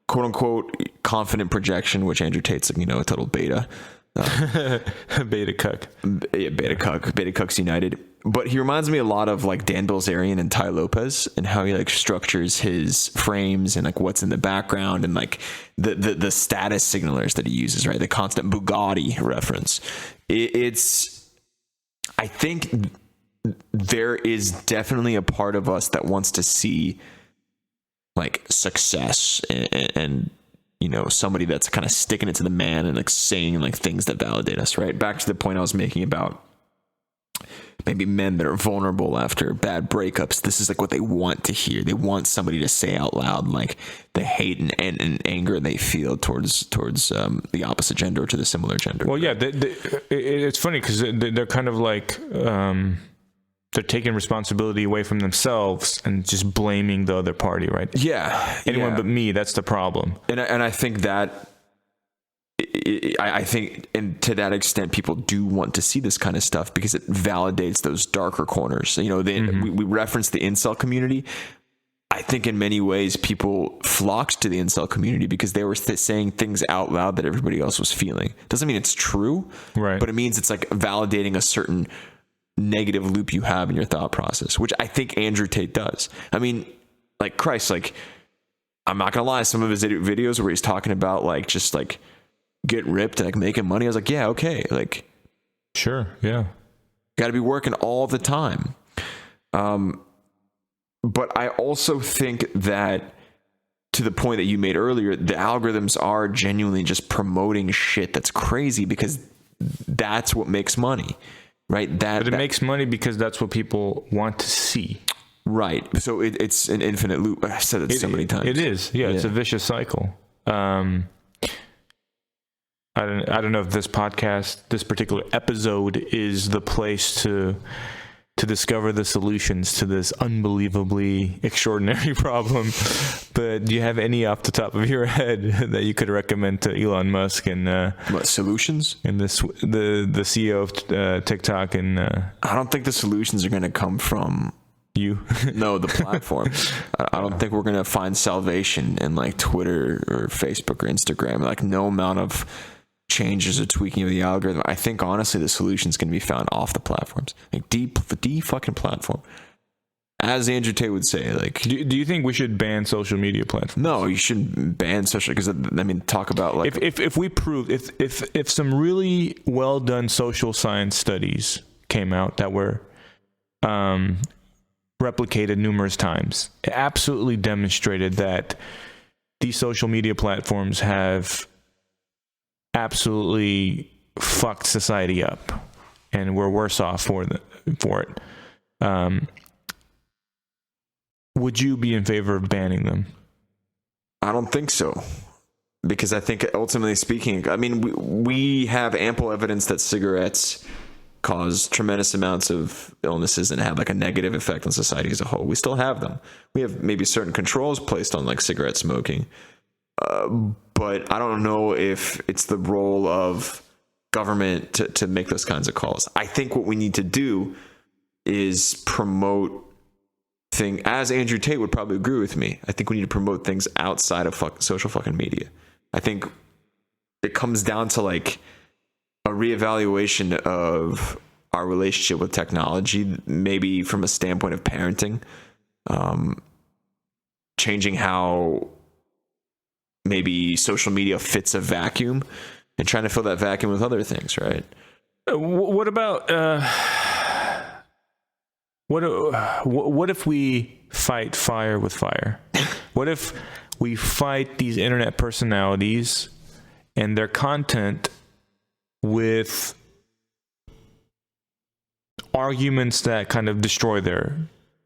quote unquote confident projection, which Andrew Tate's like, a total beta. Beta cuck. Yeah, beta cucks united. But he reminds me a lot of like Dan Bilzerian and Ty Lopez, and how he like structures his frames and like what's in the background and like the status signalers that he uses, right? The constant Bugatti reference. I think there is definitely a part of us that wants to see like success and somebody that's kind of sticking it to the man and like saying like things that validate us, right? Back to the point I was making about maybe men that are vulnerable after bad breakups. This is like what they want to hear. They want somebody to say out loud like the hate and anger they feel towards the opposite gender or to the similar gender. Well, yeah, it's funny because they're kind of like they're taking responsibility away from themselves and just blaming the other party, right? Yeah, anyone but me. That's the problem. And I think that. I think, and to that extent, people do want to see this kind of stuff because it validates those darker corners. We referenced the incel community. I think in many ways people flocked to the incel community because they were saying things out loud that everybody else was feeling. Doesn't mean it's true, right? But it means it's like validating a certain negative loop you have in your thought process, which I think Andrew Tate does. I mean, like Christ, like I'm not gonna lie, some of his videos where he's talking about like just like getting ripped and like making money, I was like, yeah, okay, like sure, yeah, got to be working all the time. But I also think that, to the point that you made earlier, the algorithms are genuinely just promoting shit that's crazy because that's what makes money, right? But it makes money because that's what people want to see. Right. So it's an infinite loop. I've said it so many times. It is. Yeah, it's a vicious cycle. I don't know if this podcast, this particular episode, is the place to discover the solutions to this unbelievably extraordinary problem. But do you have any off the top of your head that you could recommend to Elon Musk and what solutions? And the CEO of TikTok and I don't think the solutions are going to come from you. No, the platform. I don't think we're going to find salvation in like Twitter or Facebook or Instagram. Like no amount of changes or tweaking of the algorithm. I think honestly the solution is going to be found off the platforms, like the fucking platform, as Andrew Tate would say. Like, do you think we should ban social media platforms? No, you shouldn't ban social, because I mean, talk about like if we prove if some really well done social science studies came out that were replicated numerous times, it absolutely demonstrated that these social media platforms have absolutely fucked society up, and we're worse off for it. Would you be in favor of banning them? I don't think so, because I think ultimately speaking, I mean, we have ample evidence that cigarettes cause tremendous amounts of illnesses and have like a negative effect on society as a whole. We still have them. We have maybe certain controls placed on like cigarette smoking. But I don't know if it's the role of government to make those kinds of calls. I think what we need to do is promote things, as Andrew Tate would probably agree with me. I think we need to promote things outside of social fucking media. I think it comes down to like a reevaluation of our relationship with technology, maybe from a standpoint of parenting, changing how maybe social media fits a vacuum and trying to fill that vacuum with other things, right? What about what if we fight fire with fire? What if we fight these internet personalities and their content with arguments that kind of destroy their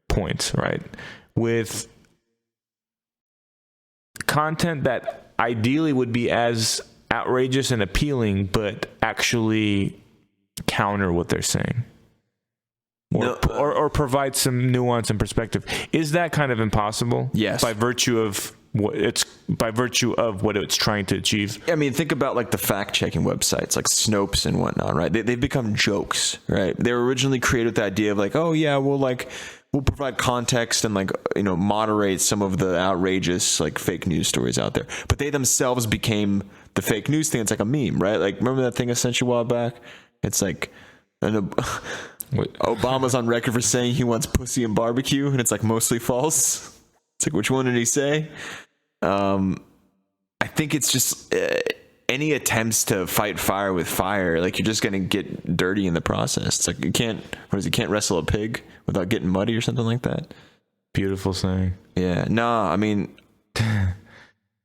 points, right? With content that ideally would be as outrageous and appealing, but actually counter what they're saying. or provide some nuance and perspective. Is that kind of impossible? Yes. By virtue of what it's trying to achieve. I mean, think about like the fact-checking websites like Snopes and whatnot, right? They've become jokes, right? They were originally created with the idea of like, oh yeah, we'll provide context and like, moderate some of the outrageous like fake news stories out there. But they themselves became the fake news thing. It's like a meme, right? Like, remember that thing I sent you a while back? It's like, Obama's on record for saying he wants pussy and barbecue, and it's like mostly false. It's like, which one did he say? I think it's just any attempts to fight fire with fire, like you're just going to get dirty in the process. It's like you can't wrestle a pig without getting muddy or something like that. Beautiful saying. Yeah. No, I mean...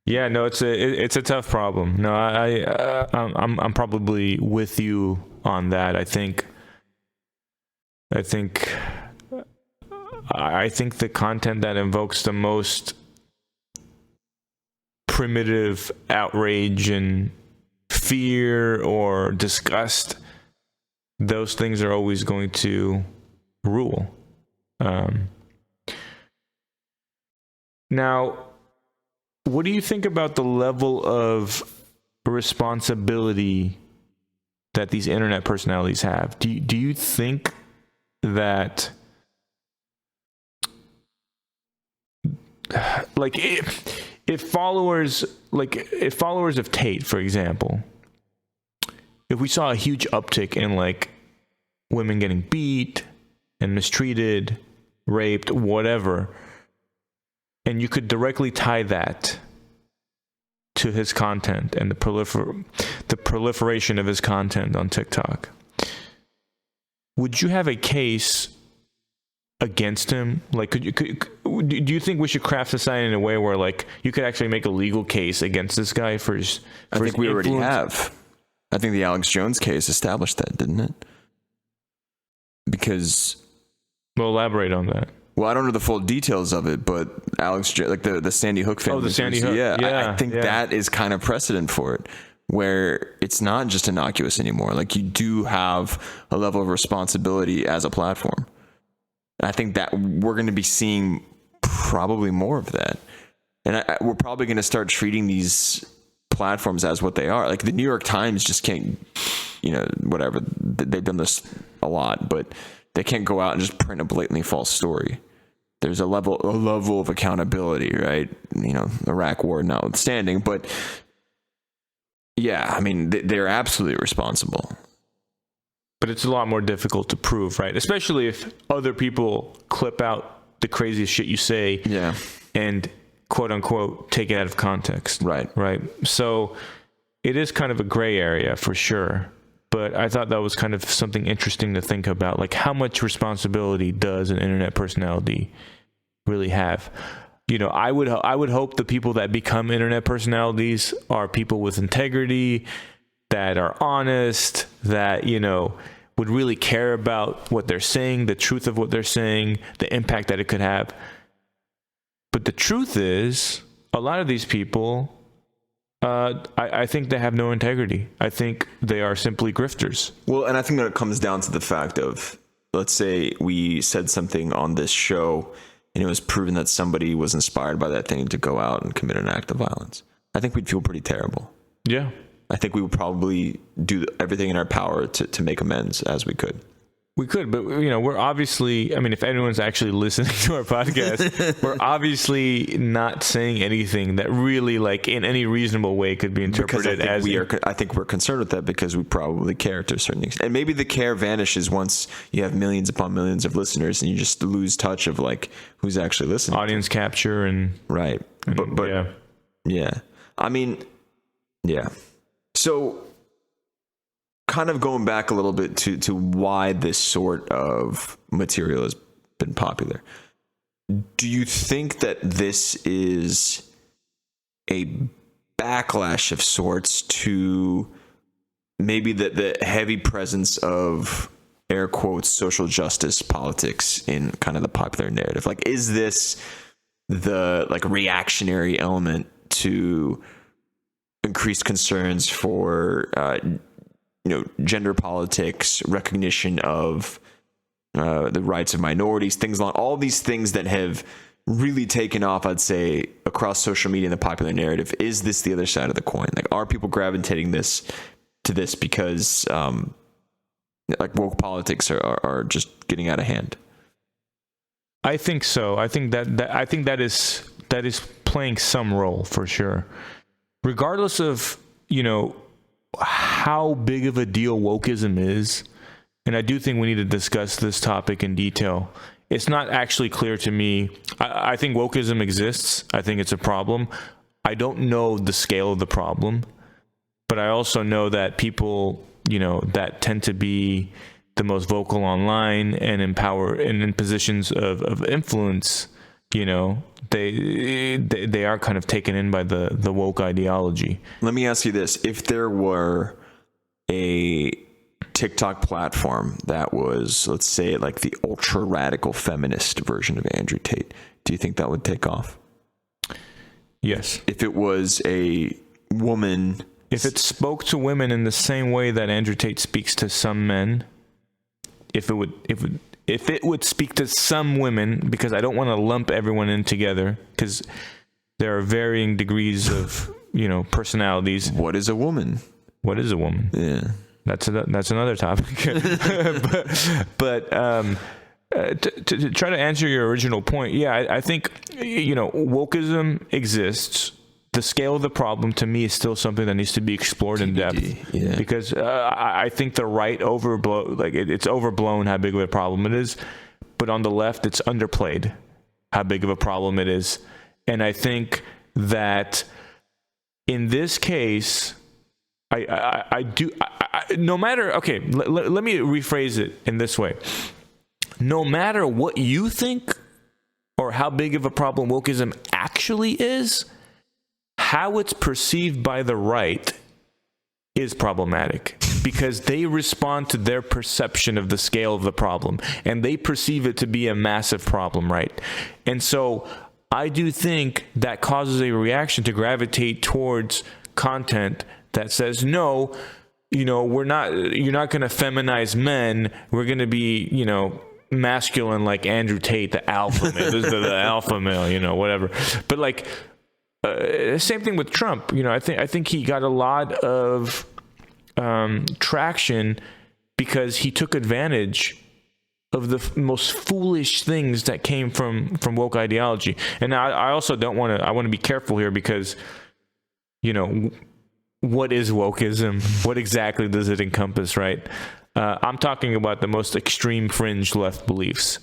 Yeah, no, it's a tough problem. No, I'm probably with you on that. I think the content that invokes the most primitive outrage and fear or disgust, those things are always going to rule. Now, what do you think about the level of responsibility that these internet personalities have? Do you think that, like, if followers of Tate, for example, if we saw a huge uptick in like women getting beat and mistreated, raped, whatever, and you could directly tie that to his content and the proliferation of his content on TikTok, would you have a case against him? Like, do you think we should craft society in a way where like you could actually make a legal case against this guy for his? I think we already have. I think the Alex Jones case established that, didn't it? Because, well, elaborate on that. Well, I don't know the full details of it, but like the Sandy Hook family. Oh, the Sandy Hook. Yeah, I think that is kind of precedent for it, where it's not just innocuous anymore. Like, you do have a level of responsibility as a platform. And I think that we're going to be seeing probably more of that. And we're probably going to start treating these platforms as what they are. Like, the New York Times just can't, whatever. They've done this a lot, but they can't go out and just print a blatantly false story. There's a level of accountability, right? Iraq war notwithstanding, but yeah, I mean, they're absolutely responsible. But it's a lot more difficult to prove, right? Especially if other people clip out the craziest shit you say, and quote unquote take it out of context. Right. So it is kind of a gray area for sure. But I thought that was kind of something interesting to think about. Like, how much responsibility does an internet personality really have? I would hope the people that become internet personalities are people with integrity, that are honest, that, would really care about what they're saying, the truth of what they're saying, the impact that it could have. But the truth is, a lot of these people, I think they have no integrity. I think they are simply grifters. Well, and I think that it comes down to the fact of, let's say we said something on this show and it was proven that somebody was inspired by that thing to go out and commit an act of violence. I think we'd feel pretty terrible. Yeah. I think we would probably do everything in our power to make amends as we could. We could, but we're obviously, if anyone's actually listening to our podcast, we're obviously not saying anything that really, like, in any reasonable way could be interpreted as... I think we're concerned with that because we probably care to a certain extent. And maybe the care vanishes once you have millions upon millions of listeners and you just lose touch of, like, who's actually listening. Audience capture and... Right. But yeah. Yeah. So, kind of going back a little bit to why this sort of material has been popular. Do you think that this is a backlash of sorts to maybe the heavy presence of, air quotes, social justice politics in kind of the popular narrative? Like, is this the, like, reactionary element to increased concerns for gender politics, recognition of the rights of minorities, things along all these things that have really taken off, I'd say, across social media and the popular narrative. Is this the other side of the coin? Like, are people gravitating to this because like woke politics are just getting out of hand? I think so. I think that is playing some role for sure. Regardless of, how big of a deal wokeism is, and I do think we need to discuss this topic in detail. It's not actually clear to me. I think wokeism exists. I think it's a problem. I don't know the scale of the problem, but I also know that people, that tend to be the most vocal online and in power and in positions of influence, they are kind of taken in by the woke ideology. Let me ask you this. If there were a TikTok platform that was, let's say, like the ultra radical feminist version of Andrew Tate, do you think that would take off? Yes. If it was a woman, if it spoke to women in the same way that Andrew Tate speaks to some men, if it would speak to some women, because I don't want to lump everyone in together, because there are varying degrees of, personalities. What is a woman? What is a woman? Yeah. That's another topic. but to try to answer your original point, yeah, I think, wokeism exists. The scale of the problem, to me, is still something that needs to be explored in depth. Yeah. Because I think the right it's overblown how big of a problem it is. But on the left, it's underplayed how big of a problem it is. And I think that in this case, no matter, okay, let me rephrase it in this way. No matter what you think or how big of a problem wokeism actually is, how it's perceived by the right is problematic, because they respond to their perception of the scale of the problem, and they perceive it to be a massive problem, right? And so I do think that causes a reaction to gravitate towards content that says, no, you're not going to feminize men. We're going to be, masculine like Andrew Tate, the alpha male, the alpha male, whatever. But like, same thing with Trump. I think he got a lot of traction because he took advantage of the most foolish things that came from woke ideology. And I also I want to be careful here, because, what is wokeism? What exactly does it encompass, right? I'm talking about the most extreme fringe left beliefs,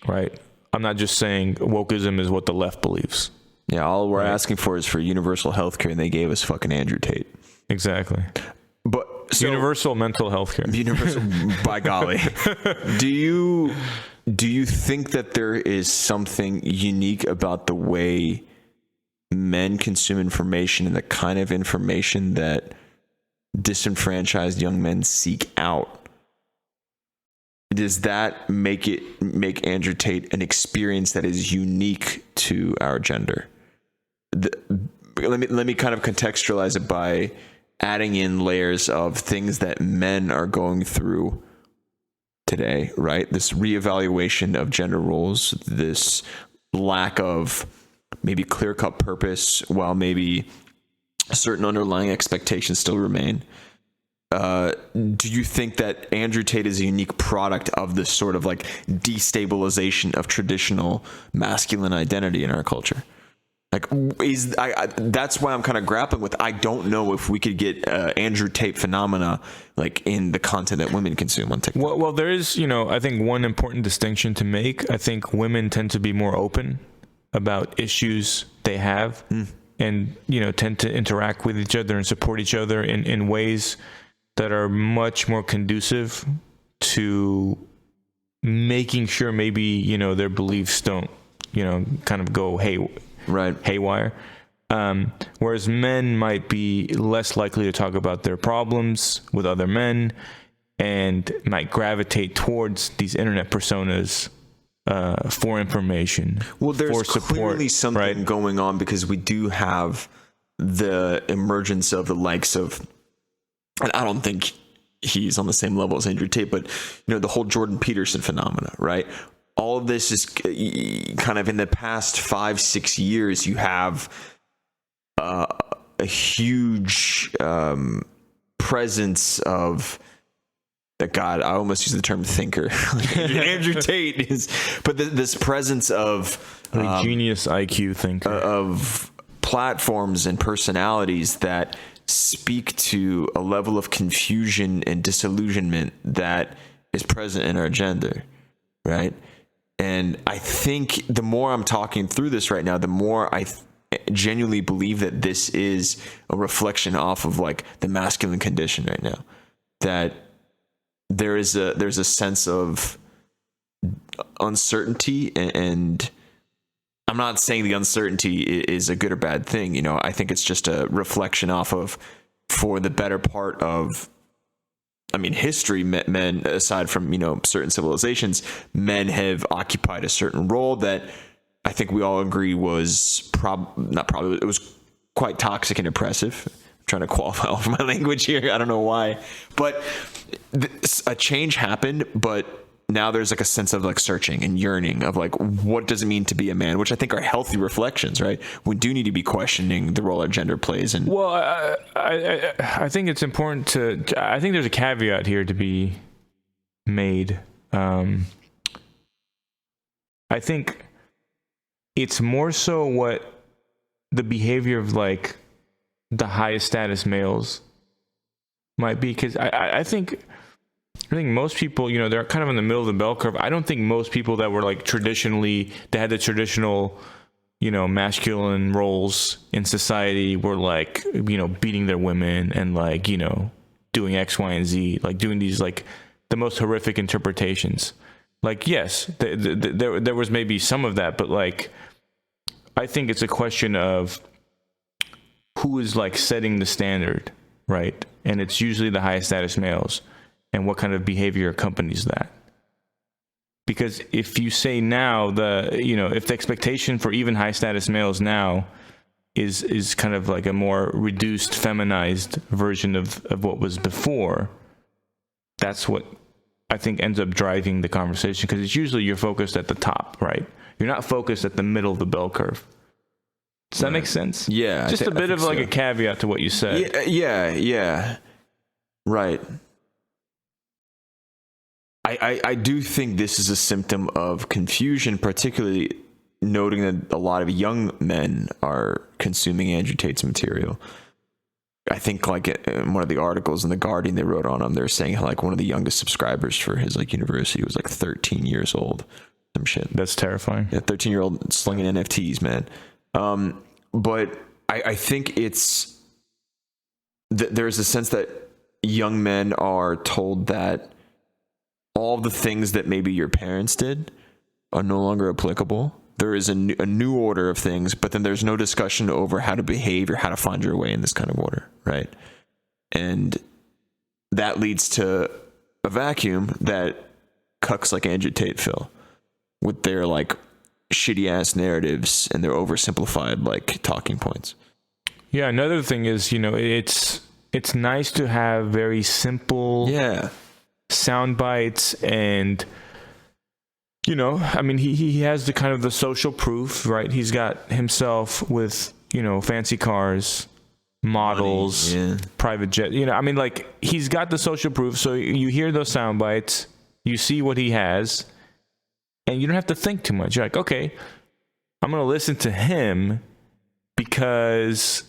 right? I'm not just saying wokeism is what the left believes. Yeah, all we're asking for is for universal health care, and they gave us fucking Andrew Tate. Exactly. But universal mental health care. Universal, by golly. Do you think that there is something unique about the way men consume information and the kind of information that disenfranchised young men seek out? Does that make Andrew Tate an experience that is unique to our gender? Let me kind of contextualize it by adding in layers of things that men are going through today, right? This reevaluation of gender roles, this lack of maybe clear-cut purpose, while maybe certain underlying expectations still remain. Do you think that Andrew Tate is a unique product of this sort of like destabilization of traditional masculine identity in our culture? Like, that's why I'm kind of grappling with, I don't know if we could get Andrew Tate phenomena like in the content that women consume on TikTok. Well, there is, I think one important distinction to make. I think women tend to be more open about issues they have, and, tend to interact with each other and support each other in ways that are much more conducive to making sure maybe, their beliefs don't, kind of go haywire. Whereas men might be less likely to talk about their problems with other men and might gravitate towards these internet personas for information. Well, there's for support, clearly something right? going on, because we do have the emergence of the likes of, and I don't think he's on the same level as Andrew Tate, but the whole Jordan Peterson phenomena, right? All of this is kind of in the past 5-6 years. You have a huge presence of God. I almost use the term thinker. Andrew Tate is, but this presence of genius IQ thinker of platforms and personalities that speak to a level of confusion and disillusionment that is present in our gender, right? And I think the more I'm talking through this right now, the more I genuinely believe that this is a reflection off of like the masculine condition right now. That there's a sense of uncertainty, and I'm not saying the uncertainty is a good or bad thing. I think it's just a reflection off of, for the better part of, history, men, aside from, certain civilizations, men have occupied a certain role that I think we all agree was it was quite toxic and oppressive. I'm trying to qualify all of my language here. I don't know why, but a change happened, but now there's like a sense of like searching and yearning of like, what does it mean to be a man, which I think are healthy reflections, right? We do need to be questioning the role our gender plays. And I think it's important I think there's a caveat here to be made. I think it's more so what the behavior of like the highest status males might be, because I think most people, they're kind of in the middle of the bell curve. I don't think most people that were like they had the traditional, masculine roles in society were like, beating their women and like, doing X, Y, and Z, like doing these like the most horrific interpretations. Like, yes, there was maybe some of that, but like, I think it's a question of who is like setting the standard, right? And it's usually the highest status males, and what kind of behavior accompanies that. Because if you say now if the expectation for even high status males now is kind of like a more reduced, feminized version of what was before, that's what I think ends up driving the conversation, because it's usually you're focused at the top, right? You're not focused at the middle of the bell curve. Does that make sense? Yeah. Just a bit of like a caveat to what you said. Yeah. Right. I do think this is a symptom of confusion, particularly noting that a lot of young men are consuming Andrew Tate's material. I think like in one of the articles in The Guardian they wrote on him, they're saying how like one of the youngest subscribers for his like university was like 13 years old. Some shit. That's terrifying. Yeah, 13-year-old slinging NFTs, man. But I think it's there's a sense that young men are told that all the things that maybe your parents did are no longer applicable. There is a new order of things, but then there's no discussion over how to behave or how to find your way in this kind of order, right? And that leads to a vacuum that cucks like Andrew Tate fill with their like shitty ass narratives and their oversimplified like talking points. Yeah, another thing is, it's nice to have very simple sound bites, and he has the kind of the social proof, right? He's got himself with fancy cars, models, private jet, he's got the social proof. So you hear those sound bites, you see what he has, and you don't have to think too much. You're like, okay, I'm going to listen to him because,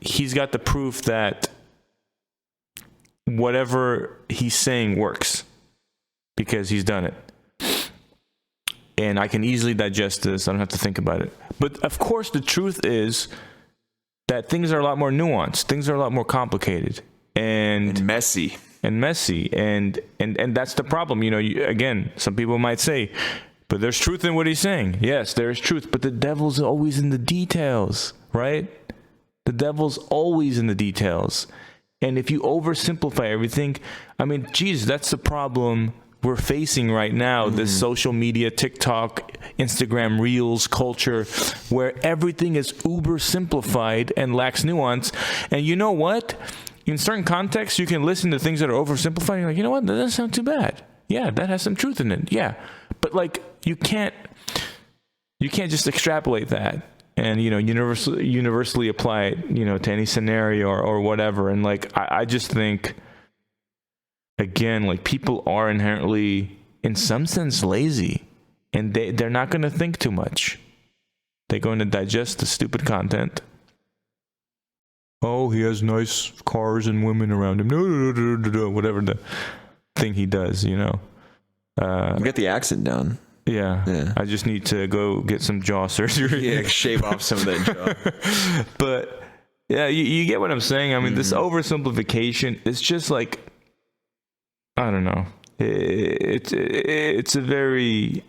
he's got the proof that whatever he's saying works because he's done it. And I can easily digest this. I don't have to think about it. But of course, the truth is that things are a lot more nuanced. Things are a lot more complicated and messy. And that's the problem. Again, some people might say, but there's truth in what he's saying. Yes, there is truth, but the devil's always in the details, right? The devil's always in the details. And if you oversimplify everything, that's the problem we're facing right now. This social media, TikTok, Instagram Reels culture, where everything is uber simplified and lacks nuance. And you know what? in certain contexts, you can listen to things that are oversimplified. You're like, you know what? That doesn't sound too bad. Yeah, that has some truth in it. Yeah, but like you can't just extrapolate that and universally apply it to any scenario or whatever. And like I just think, again, like people are inherently in some sense lazy, and they're not going to think too much. They're going to digest the stupid content. Oh, he has nice cars and women around him. No, whatever the thing he does, Get the accent down. Yeah. I just need to go get some jaw surgery. Yeah, shave off some of that jaw. But yeah, you get what I'm saying. I mean, this oversimplification, it's just like, I don't know. It's a very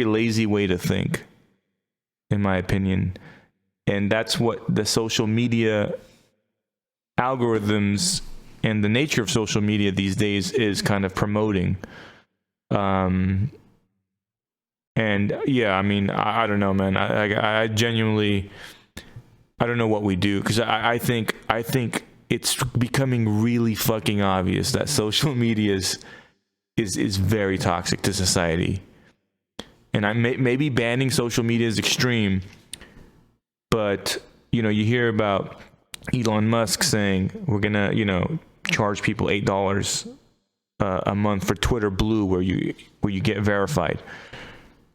lazy way to think, in my opinion. And that's what the social media algorithms and the nature of social media these days is kind of promoting. And yeah, I mean, I don't know, man. I genuinely, I don't know what we do, because I think it's becoming really fucking obvious that social media is very toxic to society. And maybe banning social media is extreme, but you hear about Elon Musk saying we're gonna charge people $8 a month for Twitter Blue, where you get verified.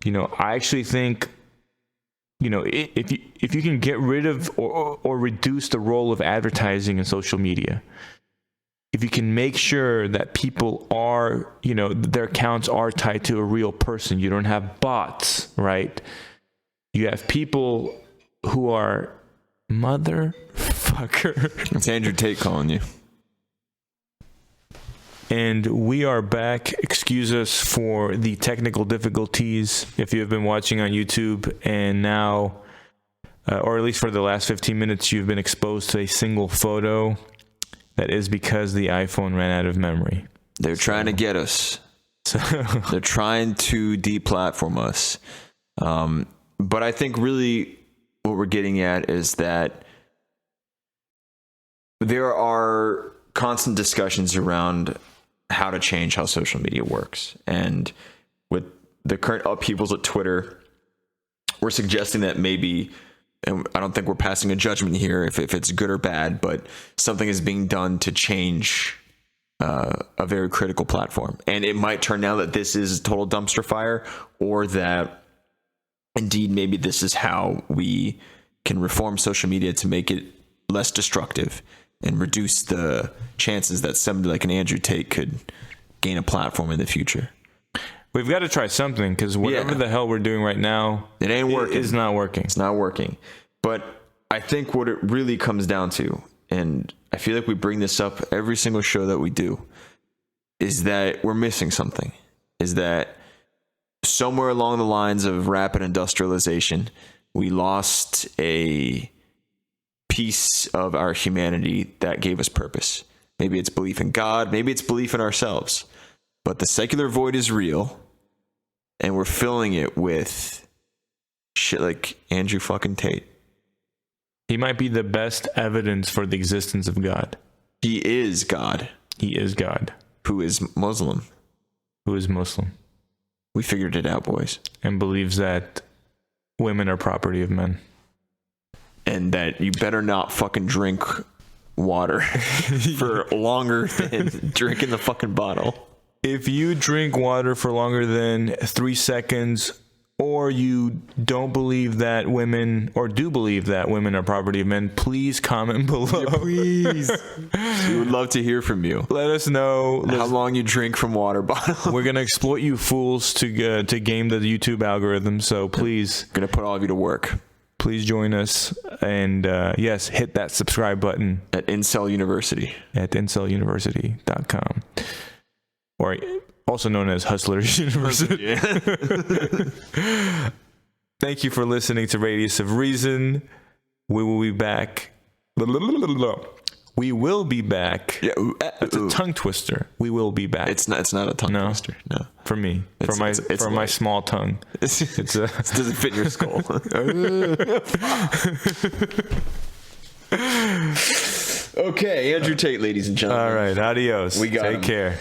I actually think if you can get rid of or reduce the role of advertising in social media, if you can make sure that people are, their accounts are tied to a real person, you don't have bots, right? You have people who are motherfucker. It's Andrew Tate calling you. And we are back. Excuse us for the technical difficulties. If you have been watching on YouTube and now, or at least for the last 15 minutes, you've been exposed to a single photo, that is because the iPhone ran out of memory. They're trying to get us. They're trying to deplatform us. But I think really what we're getting at is that there are constant discussions around how to change how social media works. And with the current upheavals at Twitter, we're suggesting that maybe, and I don't think we're passing a judgment here if it's good or bad, but something is being done to change a very critical platform. And it might turn out that this is a total dumpster fire, or that indeed maybe this is how we can reform social media to make it less destructive and reduce the chances that somebody like an Andrew Tate could gain a platform in the future. We've got to try something, because whatever the hell we're doing right now, it ain't working. It's not working. It's not working. But I think what it really comes down to, and I feel like we bring this up every single show that we do, is that we're missing something. Is that somewhere along the lines of rapid industrialization, we lost a piece of our humanity that gave us purpose. Maybe it's belief in God, maybe it's belief in ourselves. But the secular void is real, and we're filling it with shit like Andrew fucking Tate. He might be the best evidence for the existence of God. He is God. He is God. Who is Muslim. Who is Muslim. We figured it out, boys. And believes that women are property of men. And that you better not fucking drink water for longer than drinking the fucking bottle. If you drink water for longer than 3 seconds, or you don't believe that women, or do believe that women are property of men, please comment below. Yeah, please. We would love to hear from you. Let us know how long you drink from water bottle. We're going to exploit you fools to game the YouTube algorithm, so please. Going to put all of you to work. Please join us, and yes, hit that subscribe button. At Incel University. At inceluniversity.com. Or also known as Hustlers University. Thank you for listening to Radius of Reason. We will be back. We will be back. Yeah, it's a tongue twister. We will be back. It's not a tongue twister. No. For me. For my small tongue. It doesn't fit your skull. Okay, Andrew Tate, ladies and gentlemen. All right, adios. We got Take him. care.